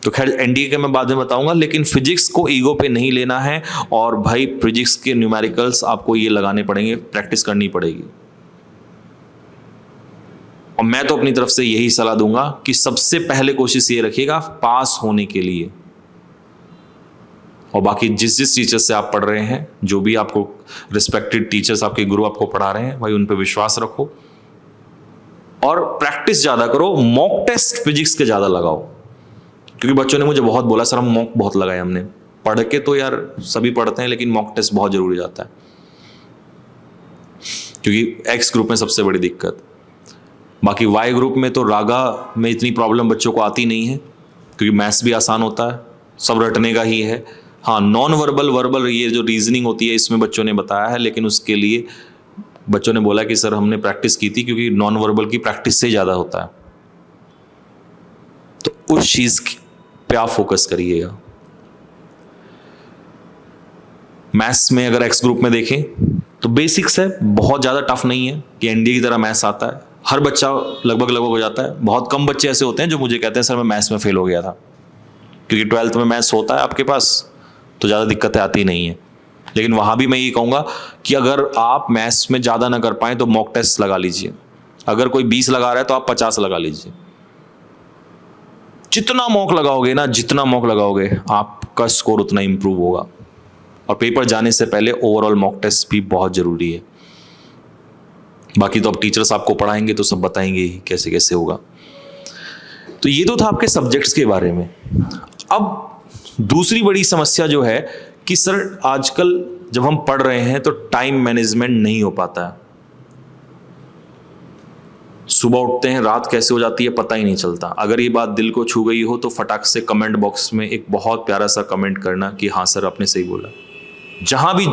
तो खैर एनडीए के मैं बाद में बताऊंगा, लेकिन फिजिक्स को ईगो पे नहीं लेना है। और भाई फिजिक्स के न्यूमेरिकल्स आपको ये लगाने पड़ेंगे, प्रैक्टिस करनी पड़ेगी। और मैं तो अपनी तरफ से यही सलाह दूंगा कि सबसे पहले कोशिश ये रखिएगा पास होने के लिए। और बाकी जिस टीचर से आप पढ़ रहे हैं, जो भी आपको रिस्पेक्टेड टीचर्स आपके गुरु आपको पढ़ा रहे हैं, भाई उन पे विश्वास रखो और प्रैक्टिस ज्यादा करो। मॉक टेस्ट फिजिक्स के ज्यादा लगाओ, क्योंकि बच्चों ने मुझे बहुत बोला सर हम मॉक बहुत लगाए हमने। पढ़ के तो यार सभी पढ़ते हैं, लेकिन मॉक टेस्ट बहुत जरूरी जाता है, क्योंकि एक्स ग्रुप में सबसे बड़ी दिक्कत। बाकी वाई ग्रुप में तो रागा में इतनी प्रॉब्लम बच्चों को आती नहीं है, क्योंकि मैथ्स भी आसान होता है, सब रटने का ही है। हाँ नॉन वर्बल वर्बल ये जो रीजनिंग होती है इसमें बच्चों ने बताया है, लेकिन उसके लिए बच्चों ने बोला कि सर हमने प्रैक्टिस की थी, क्योंकि नॉन वर्बल की प्रैक्टिस से ज़्यादा होता है। तो उस चीज़ पे आप फोकस करिएगा। मैथ्स में अगर एक्स ग्रुप में देखें तो बेसिक्स है, बहुत ज़्यादा टफ नहीं है कि एनडीए की तरह मैथ्स आता है, हर बच्चा लगभग हो जाता है। बहुत कम बच्चे ऐसे होते हैं जो मुझे कहते हैं सर मैं मैथ्स में फेल हो गया था, क्योंकि 12th में मैथ्स होता है आपके पास तो ज़्यादा दिक्कतें आती नहीं है। लेकिन वहाँ भी मैं ये कहूँगा कि अगर आप मैथ्स में ज़्यादा ना कर पाएँ तो मॉक टेस्ट लगा लीजिए। अगर कोई 20 लगा रहा है तो आप 50 लगा लीजिए। जितना मॉक लगाओगे ना, जितना मॉक लगाओगे आपका स्कोर उतना इंप्रूव होगा। और पेपर जाने से पहले ओवरऑल मॉक टेस्ट भी बहुत ज़रूरी है। बाकी तो अब टीचर्स आपको पढ़ाएंगे तो सब बताएंगे ही कैसे कैसे होगा। तो ये तो था आपके सब्जेक्ट्स के बारे में। अब दूसरी बड़ी समस्या जो है कि सर आजकल जब हम पढ़ रहे हैं तो टाइम मैनेजमेंट नहीं हो पाता है। सुबह उठते हैं, रात कैसे हो जाती है पता ही नहीं चलता। अगर ये बात दिल को छू गई हो तो फटाक से कमेंट बॉक्स में एक बहुत प्यारा सा कमेंट करना कि हाँ सर आपने सही बोला। जहां भी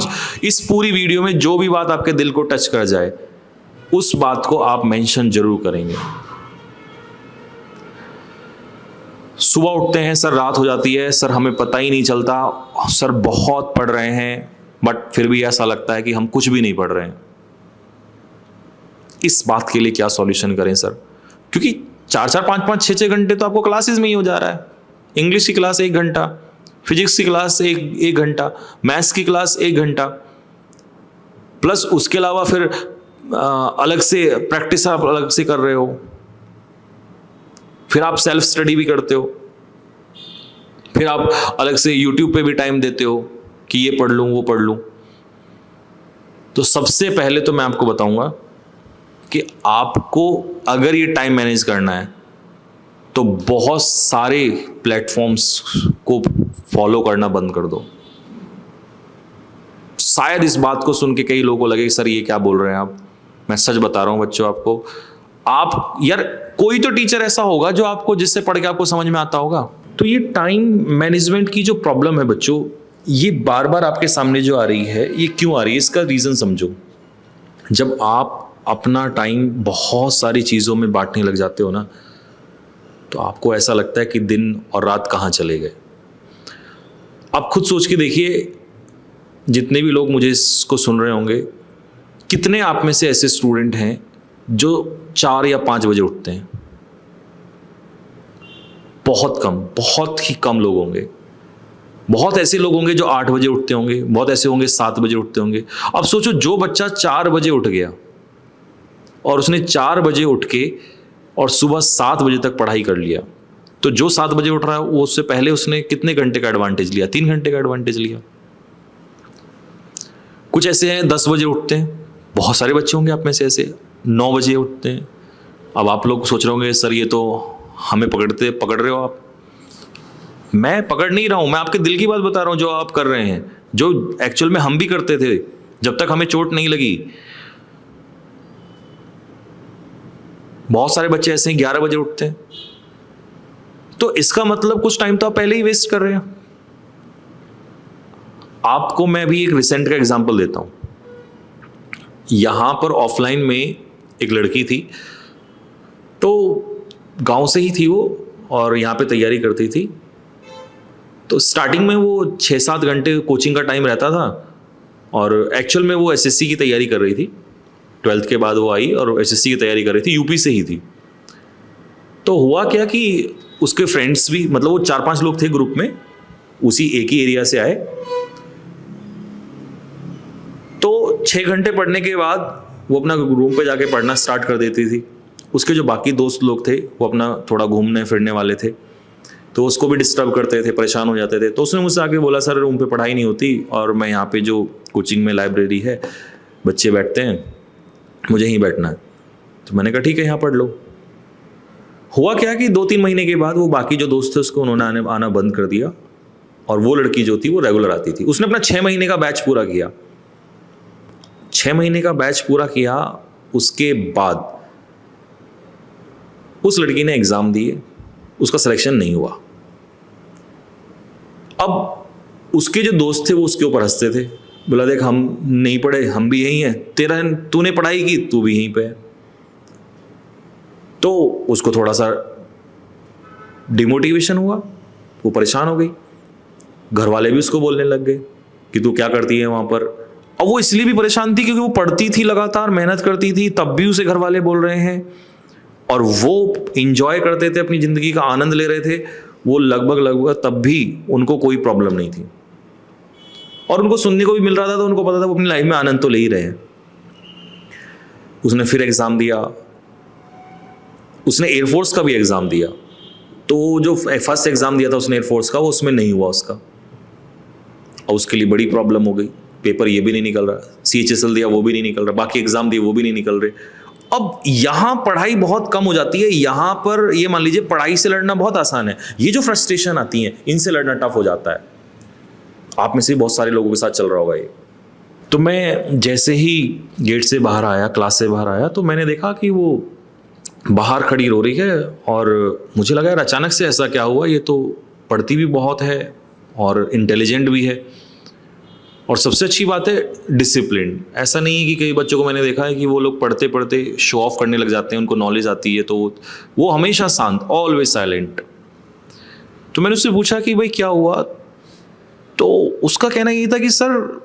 इस पूरी वीडियो में जो भी बात आपके दिल को टच कर जाए उस बात को आप मेंशन जरूर करेंगे। सुबह उठते हैं, सर रात हो जाती है, सर हमें पता ही नहीं चलता, सर बहुत पढ़ रहे हैं बट फिर भी ऐसा लगता है कि हम कुछ भी नहीं पढ़ रहे हैं। इस बात के लिए क्या सॉल्यूशन करें सर? क्योंकि 4-4, 5-5, 6-6 घंटे तो आपको क्लासेस में ही हो जा रहा है। इंग्लिश की क्लास 1 घंटा, फिजिक्स की क्लास एक घंटा, मैथ्स की क्लास 1 घंटा, प्लस उसके अलावा फिर अलग से प्रैक्टिस आप अलग से कर रहे हो, फिर आप सेल्फ स्टडी भी करते हो, फिर आप अलग से यूट्यूब पे भी टाइम देते हो कि ये पढ़ लूँ वो पढ़ लूँ। तो सबसे पहले तो मैं आपको बताऊंगा कि आपको अगर ये टाइम मैनेज करना है तो बहुत सारे प्लेटफॉर्म्स को फॉलो करना बंद कर दो। शायद इस बात को सुन के कई लोगों को लगे कि सर ये क्या बोल रहे हैं आप, मैं सच बता रहा हूं बच्चों आपको। आप यार कोई तो टीचर ऐसा होगा जो आपको, जिससे पढ़ के आपको समझ में आता होगा। तो ये टाइम मैनेजमेंट की जो प्रॉब्लम है बच्चों, ये बार बार आपके सामने जो आ रही है, ये क्यों आ रही है, इसका रीजन समझो। जब आप अपना टाइम बहुत सारी चीजों में बांटने लग जाते हो ना, तो आपको ऐसा लगता है कि दिन और रात कहाँ चले गए। आप खुद सोच के देखिए, जितने भी लोग मुझे इसको सुन रहे होंगे, कितने आप में से ऐसे स्टूडेंट हैं जो 4 या 5 बजे उठते हैं? बहुत कम, बहुत ही कम लोग होंगे। बहुत ऐसे लोग होंगे जो 8 बजे उठते होंगे, बहुत ऐसे होंगे 7 बजे उठते होंगे। अब सोचो, जो बच्चा 4 बजे उठ गया और उसने 4 बजे उठ के और सुबह 7 बजे तक पढ़ाई कर लिया, तो जो 7 बजे उठ रहा है वो उससे पहले उसने कितने घंटे का एडवांटेज लिया? 3 घंटे का एडवांटेज लिया। कुछ ऐसे हैं 10 बजे उठते हैं, बहुत सारे बच्चे होंगे आप में से ऐसे 9 बजे उठते हैं। अब आप लोग सोच रहे होंगे सर ये तो हमें पकड़ रहे हो आप। मैं पकड़ नहीं रहा हूं, मैं आपके दिल की बात बता रहा हूं जो आप कर रहे हैं, जो एक्चुअल में हम भी करते थे जब तक हमें चोट नहीं लगी। बहुत सारे बच्चे ऐसे हैं 11 बजे उठते हैं। तो इसका मतलब कुछ टाइम तो आप पहले ही वेस्ट कर रहे हैं। आपको मैं भी एक रिसेंट का एग्जांपल देता हूं। यहां पर ऑफलाइन में एक लड़की थी, तो गांव से ही थी वो, और यहां पे तैयारी करती थी। तो स्टार्टिंग में वो 6-7 घंटे कोचिंग का टाइम रहता था, और एक्चुअल में वो एसएससी की तैयारी कर रही थी। 12th के बाद वो आई और एसएससी की तैयारी कर रही थी, यूपी से ही थी। तो हुआ क्या कि उसके फ्रेंड्स भी, मतलब वो 4-5 लोग थे ग्रुप में, उसी एक ही एरिया से आए। तो 6 घंटे पढ़ने के बाद वो अपना रूम पे जाके पढ़ना स्टार्ट कर देती थी। उसके जो बाकी दोस्त लोग थे वो अपना थोड़ा घूमने फिरने वाले थे, तो उसको भी डिस्टर्ब करते थे, परेशान हो जाते थे। तो उसने मुझसे आके बोला सर रूम पे पढ़ाई नहीं होती, और मैं यहाँ पे जो कोचिंग में लाइब्रेरी है बच्चे बैठते हैं, मुझे यहीं बैठना है। तो मैंने कहा ठीक है यहाँ पढ़ लो। हुआ क्या कि 2-3 महीने के बाद वो बाकी जो दोस्त थे उसको उन्होंने आना बंद कर दिया, और वो लड़की जो थी वो रेगुलर आती थी। उसने अपना 6 महीने का बैच पूरा किया। 6 महीने का बैच पूरा किया, उसके बाद उस लड़की ने एग्जाम दिए, उसका सिलेक्शन नहीं हुआ। अब उसके जो दोस्त थे वो उसके ऊपर हंसते थे, बोला देख हम नहीं पढ़े, हम भी यही हैं, तूने पढ़ाई की तू भी यहीं पे है। तो उसको थोड़ा सा डिमोटिवेशन हुआ, वो परेशान हो गई। घर वाले भी उसको बोलने लग गए कि तू क्या करती है वहां पर। अब वो इसलिए भी परेशान थी क्योंकि वो पढ़ती थी, लगातार मेहनत करती थी, तब भी उसे घर वाले बोल रहे हैं, और वो इंजॉय करते थे, अपनी जिंदगी का आनंद ले रहे थे। वो लगभग तब भी उनको कोई प्रॉब्लम नहीं थी, और उनको सुनने को भी मिल रहा था, तो उनको पता था वो अपनी लाइफ में आनंद तो ले ही रहे हैं। उसने फिर एग्जाम दिया, उसने एयरफोर्स का भी एग्जाम दिया। तो जो फर्स्ट एग्जाम दिया था उसने एयरफोर्स का, वो उसमें नहीं हुआ उसका, और उसके लिए बड़ी प्रॉब्लम हो गई। पेपर ये भी नहीं निकल रहा, CHSL दिया वो भी नहीं निकल रहा, बाकी एग्जाम दिए वो भी नहीं निकल रहे। अब यहां पढ़ाई बहुत कम हो जाती है। यहां पर ये मान लीजिए पढ़ाई से लड़ना बहुत आसान है, ये जो फ्रस्ट्रेशन आती है इनसे लड़ना टफ हो जाता है। आप में से बहुत सारे लोगों के साथ चल रहा होगा ये। तो मैं जैसे ही गेट से बाहर आया, क्लास से बाहर आया, तो मैंने देखा कि वो बाहर खड़ी रो रही है, और मुझे लगा यार अचानक से ऐसा क्या हुआ, ये तो पढ़ती भी बहुत है और इंटेलिजेंट भी है, और सबसे अच्छी बात है डिसिप्लिन। ऐसा नहीं है कि कई बच्चों को मैंने देखा है कि वो लोग पढ़ते पढ़ते शो ऑफ करने लग जाते हैं, उनको नॉलेज आती है, तो वो हमेशा शांत, ऑलवेज साइलेंट। तो मैंने उससे पूछा कि भाई क्या हुआ, तो उसका कहना ये था कि सर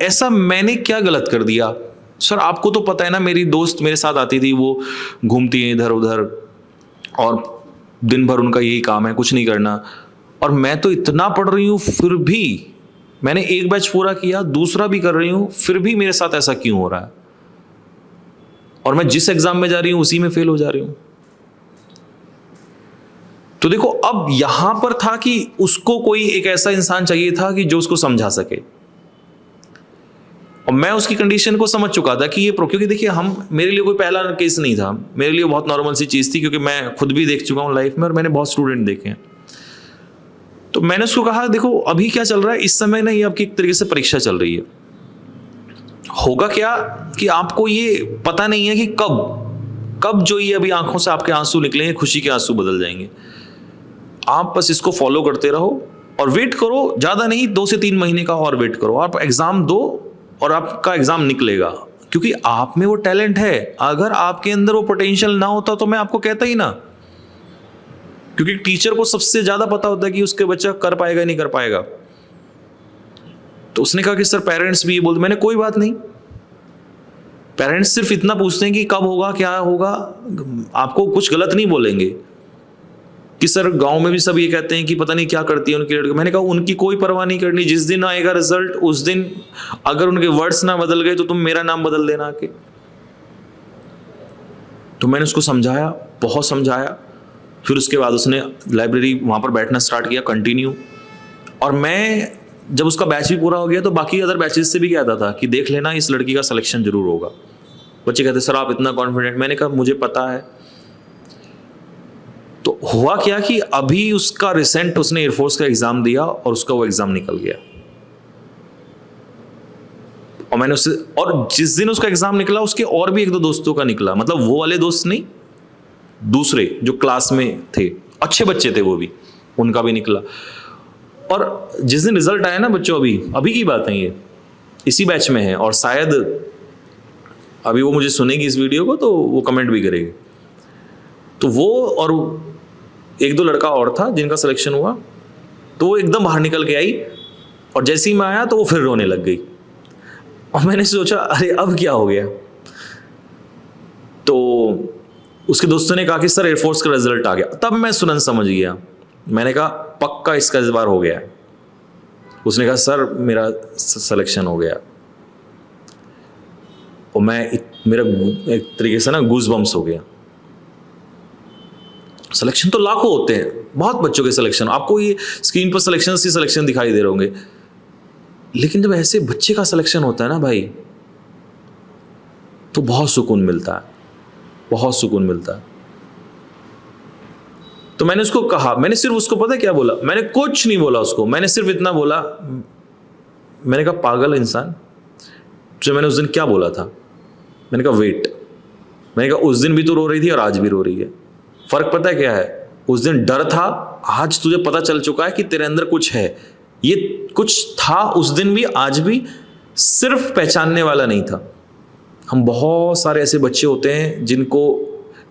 ऐसा मैंने क्या गलत कर दिया, सर आपको तो पता है ना, मेरी दोस्त मेरे साथ आती थी, वो घूमती है इधर उधर और दिन भर उनका यही काम है, कुछ नहीं करना, और मैं तो इतना पढ़ रही हूँ, फिर भी मैंने एक बैच पूरा किया, दूसरा भी कर रही हूं, फिर भी मेरे साथ ऐसा क्यों हो रहा है, और मैं जिस एग्जाम में जा रही हूं उसी में फेल हो जा रही हूं। तो देखो, अब यहां पर था कि उसको कोई एक ऐसा इंसान चाहिए था कि जो उसको समझा सके, और मैं उसकी कंडीशन को समझ चुका था कि ये क्योंकि देखिए मेरे लिए कोई पहला केस नहीं था, मेरे लिए बहुत नॉर्मल सी चीज थी, क्योंकि मैं खुद भी देख चुका हूं लाइफ में, और मैंने बहुत स्टूडेंट देखे हैं। तो मैंने उसको कहा देखो अभी क्या चल रहा है, इस समय ना ये आपकी एक तरीके से परीक्षा चल रही है। होगा क्या कि आपको ये पता नहीं है कि कब जो ये अभी आंखों से आपके आंसू निकलेंगे खुशी के आंसू बदल जाएंगे। आप बस इसको फॉलो करते रहो और वेट करो, ज्यादा नहीं 2 से 3 महीने का और वेट करो। आप एग्जाम दो और आपका एग्जाम निकलेगा, क्योंकि आप में वो टैलेंट है। अगर आपके अंदर वो पोटेंशियल ना होता तो मैं आपको कहता ही ना, क्योंकि टीचर को सबसे ज्यादा पता होता है कि उसके बच्चा कर पाएगा नहीं कर पाएगा। तो उसने कहा कि सर पेरेंट्स भी ये बोलते। मैंने कोई बात नहीं, पेरेंट्स सिर्फ इतना पूछते हैं कि कब होगा क्या होगा, आपको कुछ गलत नहीं बोलेंगे कि सर गांव में भी सब ये कहते हैं कि पता नहीं क्या करती है उनकी लड़की। मैंने कहा उनकी कोई परवाह नहीं करनी, जिस दिन आएगा रिजल्ट उस दिन अगर उनके वर्ड्स ना बदल गए तो तुम मेरा नाम बदल देना आके। तो मैंने उसको समझाया, बहुत समझाया। फिर उसके बाद उसने लाइब्रेरी वहां पर बैठना स्टार्ट किया कंटिन्यू। और मैं जब उसका बैच भी पूरा हो गया तो बाकी अदर बैचेस से भी कहता था कि देख लेना इस लड़की का सिलेक्शन जरूर होगा। बच्चे कहते सर आप इतना कॉन्फिडेंट। मैंने कहा मुझे पता है। तो हुआ क्या कि अभी उसका रिसेंट उसने एयरफोर्स का एग्जाम दिया और उसका वो एग्जाम निकल गया। और मैंने उससे, और जिस दिन उसका एग्जाम निकला उसके और भी 1-2 दोस्तों का निकला, मतलब वो वाले दोस्त नहीं, दूसरे जो क्लास में थे, अच्छे बच्चे थे वो भी, उनका भी निकला। और जिस दिन रिजल्ट आया ना बच्चों, अभी की बात है, ये इसी बैच में है, और शायद अभी वो मुझे सुनेगी इस वीडियो को तो वो कमेंट भी करेगी। तो वो और 1-2 लड़का और था जिनका सिलेक्शन हुआ, तो वो एकदम बाहर निकल के आई और जैसे ही मैं आया तो वो फिर रोने लग गई। और मैंने सोचा अरे अब क्या हो गया। तो उसके दोस्तों ने कहा कि सर एयरफोर्स का रिजल्ट आ गया। तब मैं तुरंत समझ गया। मैंने कहा पक्का इसका इस बार हो गया है। उसने कहा सर मेरा सिलेक्शन हो गया। और मेरा एक तरीके से ना गूज बम्स हो गया। सिलेक्शन तो लाखों होते हैं, बहुत बच्चों के सिलेक्शन, आपको ये स्क्रीन पर सिलेक्शन दिखाई दे रहे होंगे, लेकिन जब ऐसे बच्चे का सिलेक्शन होता है ना भाई, तो बहुत सुकून मिलता है, बहुत सुकून मिलता है। तो मैंने उसको कहा, मैंने सिर्फ उसको पता है क्या बोला, मैंने कुछ नहीं बोला उसको, मैंने सिर्फ इतना बोला, मैंने कहा पागल इंसान, जो मैंने उस दिन क्या बोला था, मैंने कहा वेट। मैंने कहा उस दिन भी तो रो रही थी और आज भी रो रही है। फर्क पता है क्या है, उस दिन डर था, आज तुझे पता चल चुका है कि तेरे अंदर कुछ है। ये कुछ था उस दिन भी आज भी, सिर्फ पहचानने वाला नहीं था। हम बहुत सारे ऐसे बच्चे होते हैं जिनको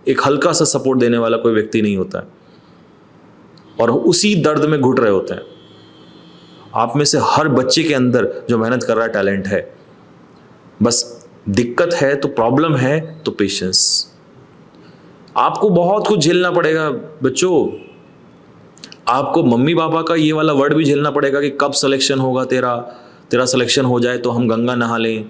एक हल्का सा सपोर्ट देने वाला कोई व्यक्ति नहीं होता है और उसी दर्द में घुट रहे होते हैं। आप में से हर बच्चे के अंदर जो मेहनत कर रहा है टैलेंट है, बस दिक्कत है तो प्रॉब्लम है तो पेशेंस। आपको बहुत कुछ झेलना पड़ेगा बच्चों। आपको मम्मी पापा का ये वाला वर्ड भी झेलना पड़ेगा कि कब सिलेक्शन होगा तेरा सिलेक्शन हो जाए तो हम गंगा नहा लें,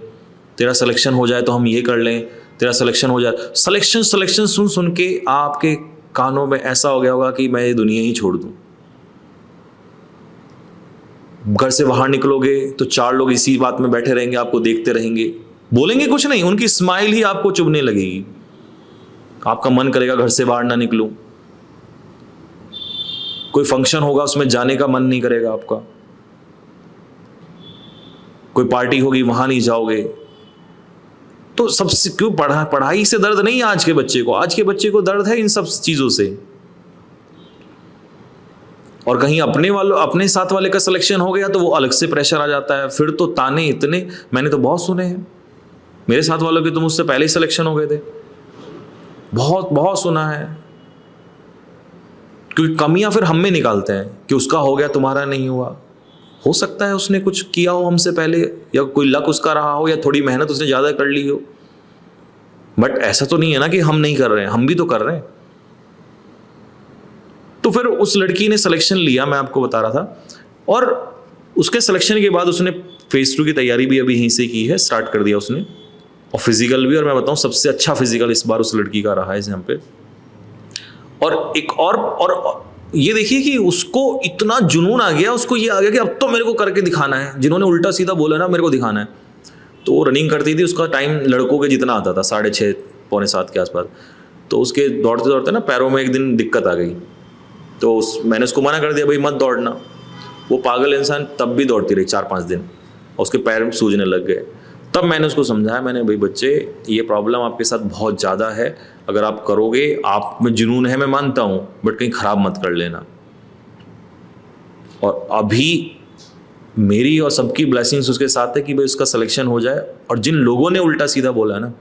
तेरा सिलेक्शन हो जाए तो हम ये कर लें, तेरा सिलेक्शन हो जाए। सिलेक्शन सुन सुन के आपके कानों में ऐसा हो गया होगा कि मैं ये दुनिया ही छोड़ दूं। घर से बाहर निकलोगे तो 4 लोग इसी बात में बैठे रहेंगे, आपको देखते रहेंगे, बोलेंगे कुछ नहीं, उनकी स्माइल ही आपको चुभने लगेगी। आपका मन करेगा घर से बाहर ना निकलूं। कोई फंक्शन होगा उसमें जाने का मन नहीं करेगा आपका। कोई पार्टी होगी वहां नहीं जाओगे। तो सबसे क्यों पढ़ाई से दर्द नहीं है आज के बच्चे को। आज के बच्चे को दर्द है इन सब चीजों से। और कहीं अपने साथ वाले का सिलेक्शन हो गया तो वो अलग से प्रेशर आ जाता है। फिर तो ताने इतने, मैंने तो बहुत सुने हैं, मेरे साथ वालों के तो मुझसे पहले ही सिलेक्शन हो गए थे। बहुत बहुत सुना है। क्योंकि कमियां फिर हम में निकालते हैं कि उसका हो गया तुम्हारा नहीं हुआ। हो सकता है उसने कुछ किया हो हमसे पहले, या कोई लक उसका रहा हो, या थोड़ी मेहनत उसने ज्यादा कर ली हो, बट ऐसा तो नहीं है ना कि हम नहीं कर रहे हैं, हम भी तो कर रहे हैं। तो फिर उस लड़की ने सिलेक्शन लिया, मैं आपको बता रहा था, और उसके सिलेक्शन के बाद उसने फेज 2 की तैयारी भी अभी यहीं से की है, स्टार्ट कर दिया उसने, और फिजिकल भी। और मैं बताऊं सबसे अच्छा फिजिकल इस बार उस लड़की का रहा है यहाँ पे। और एक और ये देखिए कि उसको इतना जुनून आ गया, उसको ये आ गया कि अब तो मेरे को करके दिखाना है। जिन्होंने उल्टा सीधा बोला ना मेरे को दिखाना है। तो वो रनिंग करती थी, उसका टाइम लड़कों के जितना आता था, 6:30 पौने 7 के आसपास। तो उसके दौड़ते दौड़ते ना पैरों में एक दिन दिक्कत आ गई। तो मैंने उसको मना कर दिया, भाई मत दौड़ना। वो पागल इंसान तब भी दौड़ती रही 4-5 दिन, और उसके पैर सूजने लग गए। तब मैंने उसको समझाया, मैंने भाई बच्चे ये प्रॉब्लम आपके साथ बहुत ज़्यादा है, अगर आप करोगे, आप में जुनून है मैं मानता हूँ, बट कहीं ख़राब मत कर लेना। और अभी मेरी और सबकी ब्लेसिंग्स उसके साथ है कि भाई उसका सिलेक्शन हो जाए, और जिन लोगों ने उल्टा सीधा बोला ना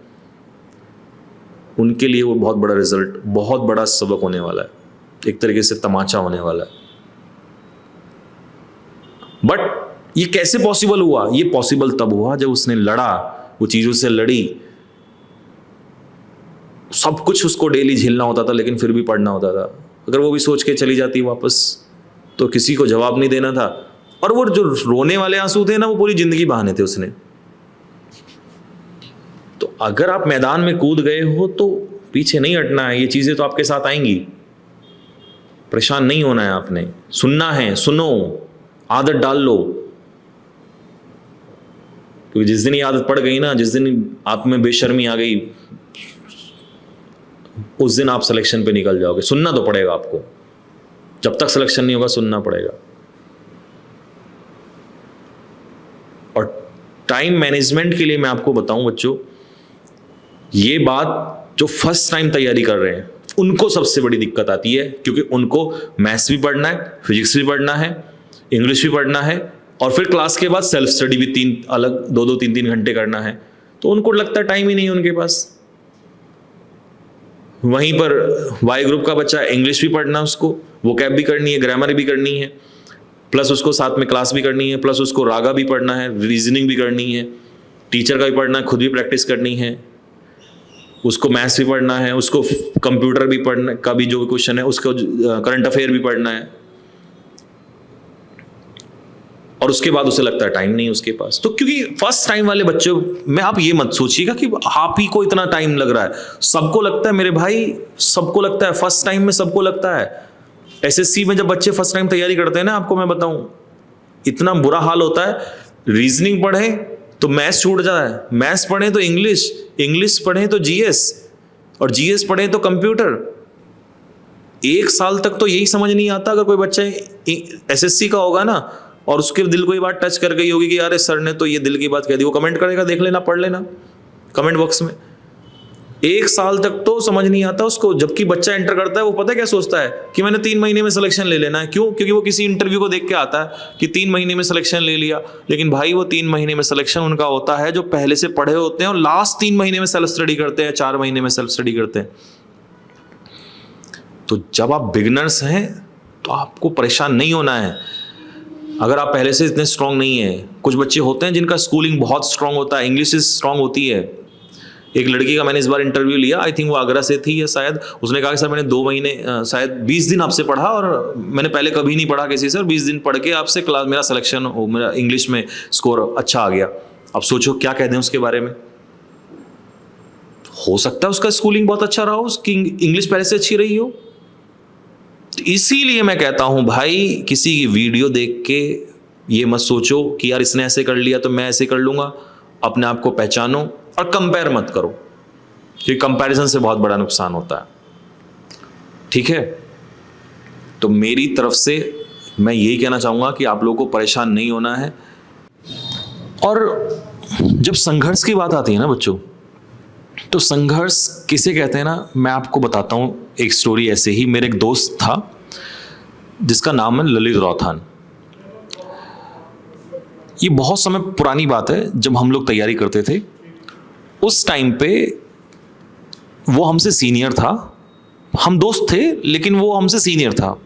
उनके लिए वो बहुत बड़ा रिजल्ट, बहुत बड़ा सबक होने वाला है, एक तरीके से तमाचा होने वाला है। बट ये कैसे पॉसिबल हुआ? ये पॉसिबल तब हुआ जब उसने लड़ा, वो चीजों से लड़ी। सब कुछ उसको डेली झेलना होता था, लेकिन फिर भी पढ़ना होता था। अगर वो भी सोच के चली जाती वापस तो किसी को जवाब नहीं देना था। और वो जो रोने वाले आंसू थे ना, वो पूरी जिंदगी बहाने थे उसने। तो अगर आप मैदान में कूद गए हो तो पीछे नहीं हटना है, ये चीजें तो आपके साथ आएंगी, परेशान नहीं होना है आपने, सुनना है, सुनो, आदत डाल लो। क्योंकि जिस दिन ये आदत पड़ गई ना, जिस दिन आप में बेशर्मी आ गई, उस दिन आप सिलेक्शन पे निकल जाओगे। सुनना तो पड़ेगा आपको, जब तक सिलेक्शन नहीं होगा सुनना पड़ेगा। और टाइम मैनेजमेंट के लिए मैं आपको बताऊं बच्चों, ये बात जो फर्स्ट टाइम तैयारी कर रहे हैं उनको सबसे बड़ी दिक्कत आती है, क्योंकि उनको मैथ्स भी पढ़ना है, फिजिक्स भी पढ़ना है, इंग्लिश भी पढ़ना है, और फिर क्लास के बाद सेल्फ स्टडी भी 2-3 घंटे करना है। तो उनको लगता है टाइम ही नहीं है उनके पास। वहीं पर वाई ग्रुप का बच्चा, इंग्लिश भी पढ़ना है उसको, वोकैब भी करनी है, ग्रामर भी करनी है, प्लस उसको साथ में क्लास भी करनी है, प्लस उसको रागा भी पढ़ना है, रीजनिंग भी करनी है, टीचर का भी पढ़ना है, खुद भी प्रैक्टिस करनी है, उसको मैथ्स भी पढ़ना है, उसको कंप्यूटर भी पढ़ना का भी जो क्वेश्चन है उसको करंट अफेयर भी पढ़ना है। और उसके बाद उसे लगता है टाइम नहीं उसके पास। तो क्योंकि फर्स्ट टाइम वाले बच्चों में आप ये मत सोचिएगा कि आप ही को इतना टाइम लग रहा है। सबको लगता है मेरे भाई, सबको लगता है फर्स्ट टाइम में, सबको लगता है। एसएससी में जब बच्चे फर्स्ट टाइम तैयारी करते हैं ना, आपको मैं बताऊं, इतना बुरा हाल होता है। रीजनिंग पढ़े तो मैथ्स छूट जाता है, मैथ्स पढ़े तो इंग्लिश, इंग्लिश पढ़े तो जीएस, और जीएस पढ़े तो कंप्यूटर। 1 साल तक तो यही समझ नहीं आता। अगर कोई बच्चा एसएससी का होगा ना और उसके दिल को ये बात टच कर गई होगी कि यार सर ने तो ये दिल की बात कह दी, वो कमेंट करेगा, देख लेना, पढ़ लेना कमेंट बॉक्स में। 1 साल तक तो समझ नहीं आता उसको। जबकि बच्चा एंटर करता है, वो पता है क्या सोचता है कि मैंने 3 महीने में सिलेक्शन ले लेना है। क्यों? क्योंकि वो किसी इंटरव्यू को देख के आता है कि 3 महीने में सिलेक्शन ले लिया। लेकिन भाई वो 3 महीने में सिलेक्शन उनका होता है जो पहले से पढ़े होते हैं, और लास्ट 3 महीने में सेल्फ स्टडी करते हैं, 4 महीने में सेल्फ स्टडी करते हैं। तो जब आप बिगिनर्स हैं तो आपको परेशान नहीं होना है। अगर आप पहले से इतने स्ट्रांग नहीं है, कुछ बच्चे होते हैं जिनका स्कूलिंग बहुत स्ट्रांग होता है, इंग्लिश स्ट्रांग होती है। एक लड़की का मैंने इस बार इंटरव्यू लिया, आई थिंक वो आगरा से थी या शायद, उसने कहा कि सर मैंने 2 महीने शायद 20 दिन आपसे पढ़ा, और मैंने पहले कभी नहीं पढ़ा किसी से, और 20 दिन पढ़ के आपसे क्लास मेरा सिलेक्शन हो, मेरा इंग्लिश में स्कोर अच्छा आ गया। अब सोचो क्या कह दें उसके बारे में। हो सकता है उसका स्कूलिंग बहुत अच्छा रहा हो, उसकी इंग्लिश पहले से अच्छी रही हो। इसीलिए मैं कहता हूं भाई, किसी की वीडियो देख के ये मत सोचो कि यार इसने ऐसे कर लिया तो मैं ऐसे कर लूंगा। अपने आप को पहचानो और कंपेयर मत करो, क्योंकि कंपैरिजन से बहुत बड़ा नुकसान होता है। ठीक है, तो मेरी तरफ से मैं यही कहना चाहूंगा कि आप लोगों को परेशान नहीं होना है। और जब संघर्ष की बात आती है ना बच्चों, तो संघर्ष किसे कहते हैं ना, मैं आपको बताता हूं एक स्टोरी। ऐसे ही मेरे एक दोस्त था जिसका नाम है ललित रौथान। ये बहुत समय पुरानी बात है, जब हम लोग तैयारी करते थे उस टाइम पे वो हमसे सीनियर था। हम दोस्त थे लेकिन वो हमसे सीनियर था।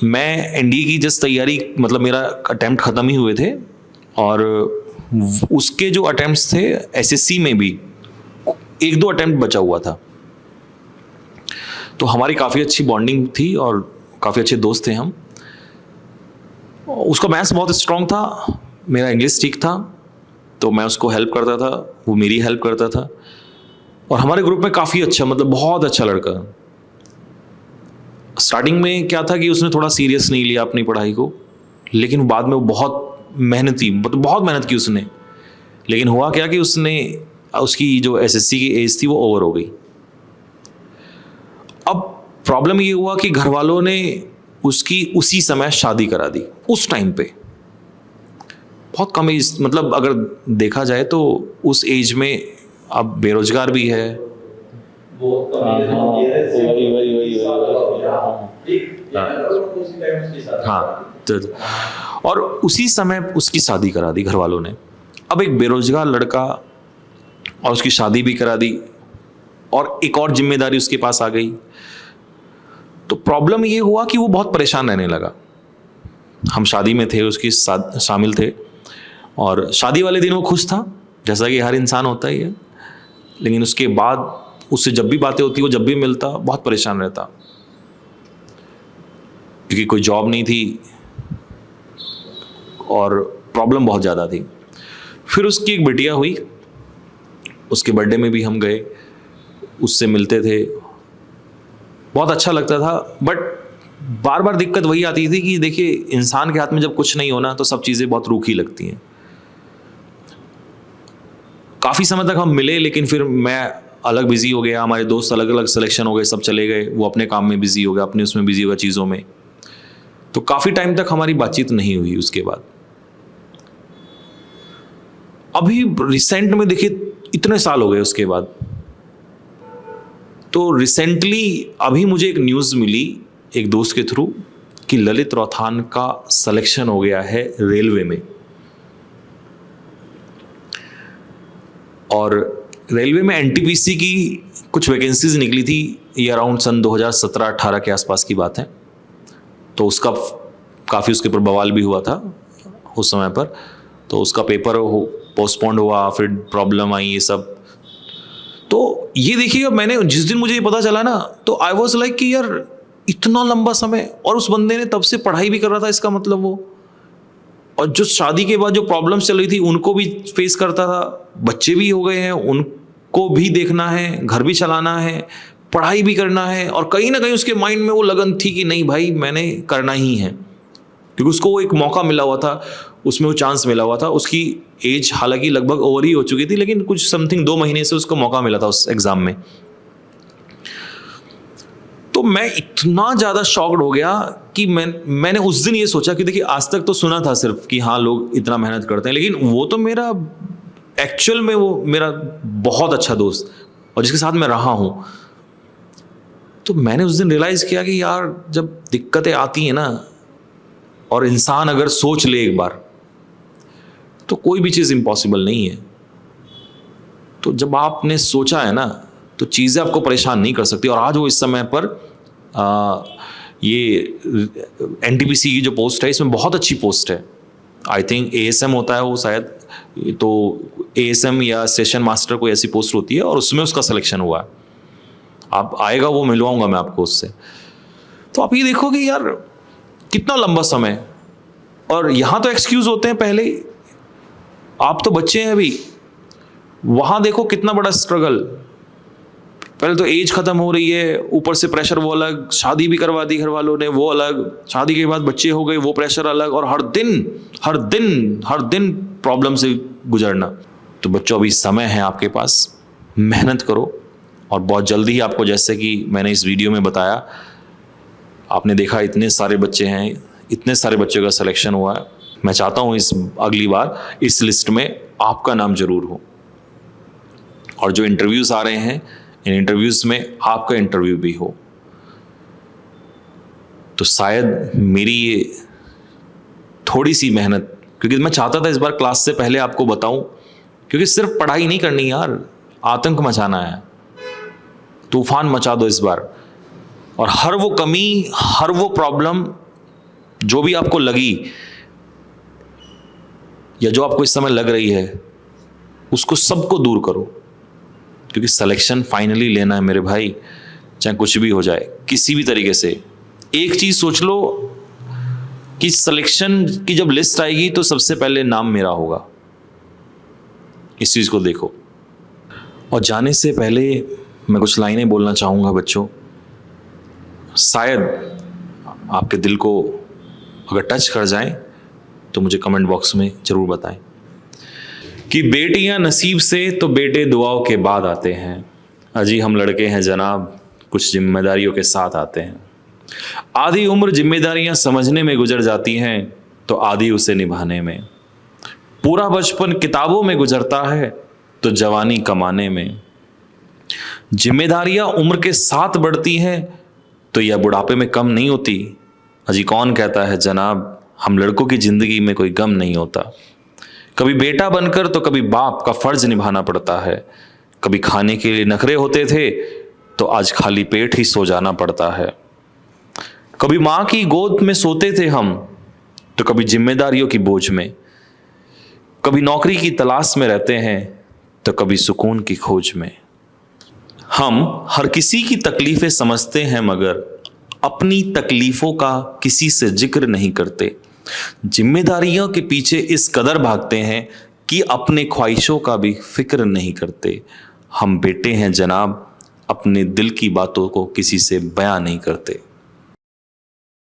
मैं एनडीए की जस्ट तैयारी, मतलब मेरा अटेम्प्ट खत्म ही हुए थे, और उसके जो अटेम्प्ट्स थे एसएससी में भी 1-2 अटेम्प्ट बचा हुआ था। तो हमारी काफ़ी अच्छी बॉन्डिंग थी और काफ़ी अच्छे दोस्त थे हम। उसका मैथ्स बहुत स्ट्रांग था, मेरा इंग्लिश ठीक था, तो मैं उसको हेल्प करता था, वो मेरी हेल्प करता था। और हमारे ग्रुप में काफ़ी अच्छा, मतलब बहुत अच्छा लड़का। स्टार्टिंग में क्या था कि उसने थोड़ा सीरियस नहीं लिया अपनी पढ़ाई को, लेकिन बाद में वो बहुत मेहनती, मतलब बहुत मेहनत की उसने। लेकिन हुआ क्या कि उसकी जो एसएससी की एज थी वो ओवर हो गई। अब प्रॉब्लम ये हुआ कि घर वालों ने उसकी उसी समय शादी करा दी, उस टाइम पे। बहुत कम एज, मतलब अगर देखा जाए तो उस एज में अब बेरोजगार भी है। हाँ, और उसी समय उसकी शादी करा दी घर वालों ने। अब एक बेरोजगार लड़का, और उसकी शादी भी करा दी, और एक और जिम्मेदारी उसके पास आ गई। तो प्रॉब्लम ये हुआ कि वो बहुत परेशान रहने लगा। हम शादी में थे, उसकी शामिल थे, और शादी वाले दिन वो खुश था, जैसा कि हर इंसान होता ही है। लेकिन उसके बाद उससे जब भी बातें होती, वो जब भी मिलता बहुत परेशान रहता, क्योंकि कोई जॉब नहीं थी और प्रॉब्लम बहुत ज़्यादा थी। फिर उसकी एक बिटिया हुई, उसके बर्थडे में भी हम गए, उससे मिलते थे, बहुत अच्छा लगता था। बट बार बार दिक्कत वही आती थी कि देखिए, इंसान के हाथ में जब कुछ नहीं होना तो सब चीज़ें बहुत रूखी लगती हैं। काफ़ी समय तक हम मिले, लेकिन फिर मैं अलग बिजी हो गया, हमारे दोस्त अलग अलग सिलेक्शन हो गए, सब चले गए, वो अपने काम में बिजी हो गया, अपने उसमें बिजी हो गया चीज़ों में। तो काफ़ी टाइम तक हमारी बातचीत नहीं हुई उसके बाद। अभी रिसेंट में देखिए, इतने साल हो गए उसके बाद, तो रिसेंटली अभी मुझे एक न्यूज़ मिली एक दोस्त के थ्रू कि ललित रौथान का सिलेक्शन हो गया है रेलवे में। और रेलवे में एनटीपीसी की कुछ वैकेंसीज निकली थी, ये अराउंड सन 2017-18 के आसपास की बात है। तो उसका काफ़ी उसके ऊपर बवाल भी हुआ था उस समय पर। तो उसका पेपर पोस्टपोन्ड हुआ, फिर प्रॉब्लम आई, ये सब। तो ये देखिए, मैंने जिस दिन मुझे ये पता चला ना, तो आई वॉज लाइक कि यार इतना लंबा समय, और उस बंदे ने तब से पढ़ाई भी कर रहा था, इसका मतलब वो, और जो शादी के बाद जो प्रॉब्लम्स चल रही थी उनको भी फेस करता था, बच्चे भी हो गए हैं, उनको भी देखना है, घर भी चलाना है, पढ़ाई भी करना है, और कहीं ना कहीं उसके माइंड में वो लगन थी कि नहीं भाई, मैंने करना ही है, क्योंकि उसको वो एक मौका मिला हुआ था, उसमें वो चांस मिला हुआ था। उसकी एज हालांकि लगभग ओवर ही हो चुकी थी, लेकिन कुछ समथिंग 2 महीने से उसको मौका मिला था उस एग्जाम में। तो मैं इतना ज़्यादा शॉक्ड हो गया कि मैंने उस दिन ये सोचा कि देखिए, आज तक तो सुना था सिर्फ कि हाँ लोग इतना मेहनत करते हैं, लेकिन वो तो मेरा एक्चुअल में वो मेरा बहुत अच्छा दोस्त, और जिसके साथ मैं रहा हूँ। तो मैंने उस दिन रियलाइज़ किया कि यार, जब दिक्कतें आती हैं ना, और इंसान अगर सोच ले एक बार, तो कोई भी चीज़ इम्पॉसिबल नहीं है। तो जब आपने सोचा है ना, तो चीज़ें आपको परेशान नहीं कर सकती। और आज वो इस समय पर ये एनटीपीसी की जो पोस्ट है, इसमें बहुत अच्छी पोस्ट है। आई थिंक एएसएम होता है वो शायद, तो एएसएम या सेशन मास्टर कोई ऐसी पोस्ट होती है, और उसमें उसका सिलेक्शन हुआ है। आप आएगा, वो मिलवाऊंगा मैं आपको उससे। तो आप ये देखो कि यार कितना लंबा समय, और यहाँ तो एक्सक्यूज होते हैं पहले, आप तो बच्चे हैं अभी, वहाँ देखो कितना बड़ा स्ट्रगल। पहले तो एज खत्म हो रही है, ऊपर से प्रेशर वो अलग, शादी भी करवा दी घर वालों ने वो अलग, शादी के बाद बच्चे हो गए वो प्रेशर अलग, और हर दिन प्रॉब्लम से गुजरना। तो बच्चों, अभी समय है आपके पास, मेहनत करो, और बहुत जल्दी ही आपको, जैसे कि मैंने इस वीडियो में बताया, आपने देखा इतने सारे बच्चे हैं, इतने सारे बच्चों का सिलेक्शन हुआ है। मैं चाहता हूँ इस अगली बार इस लिस्ट में आपका नाम जरूर हो, और जो इंटरव्यूज आ रहे हैं, इन इंटरव्यूज में आपका इंटरव्यू भी हो। तो शायद मेरी ये थोड़ी सी मेहनत, क्योंकि मैं चाहता था इस बार क्लास से पहले आपको बताऊं, क्योंकि सिर्फ पढ़ाई नहीं करनी यार, आतंक मचाना है, तूफान मचा दो इस बार। और हर वो कमी, हर वो प्रॉब्लम जो भी आपको लगी, या जो आपको इस समय लग रही है, उसको सबको दूर करो, क्योंकि सिलेक्शन फाइनली लेना है मेरे भाई, चाहे कुछ भी हो जाए, किसी भी तरीके से। एक चीज सोच लो कि सिलेक्शन की जब लिस्ट आएगी तो सबसे पहले नाम मेरा होगा, इस चीज को देखो। और जाने से पहले मैं कुछ लाइनें बोलना चाहूंगा बच्चों, शायद आपके दिल को अगर टच कर जाएं तो मुझे कमेंट बॉक्स में जरूर बताएं कि बेटियां नसीब से तो बेटे दुआओं के बाद आते हैं, अजी हम लड़के हैं जनाब, कुछ जिम्मेदारियों के साथ आते हैं। आधी उम्र जिम्मेदारियां समझने में गुजर जाती हैं, तो आधी उसे निभाने में। पूरा बचपन किताबों में गुजरता है तो जवानी कमाने में। जिम्मेदारियां उम्र के साथ बढ़ती हैं तो यह बुढ़ापे में कम नहीं होती। अजी कौन कहता है जनाब हम लड़कों की जिंदगी में कोई गम नहीं होता। कभी बेटा बनकर तो कभी बाप का फर्ज निभाना पड़ता है। कभी खाने के लिए नखरे होते थे तो आज खाली पेट ही सो जाना पड़ता है। कभी मां की गोद में सोते थे हम तो कभी जिम्मेदारियों की बोझ में। कभी नौकरी की तलाश में रहते हैं तो कभी सुकून की खोज में। हम हर किसी की तकलीफें समझते हैं मगर अपनी तकलीफों का किसी से जिक्र नहीं करते। जिम्मेदारियों के पीछे इस कदर भागते हैं कि अपने ख्वाहिशों का भी फिक्र नहीं करते। हम बेटे हैं जनाब, अपने दिल की बातों को किसी से बयां नहीं करते।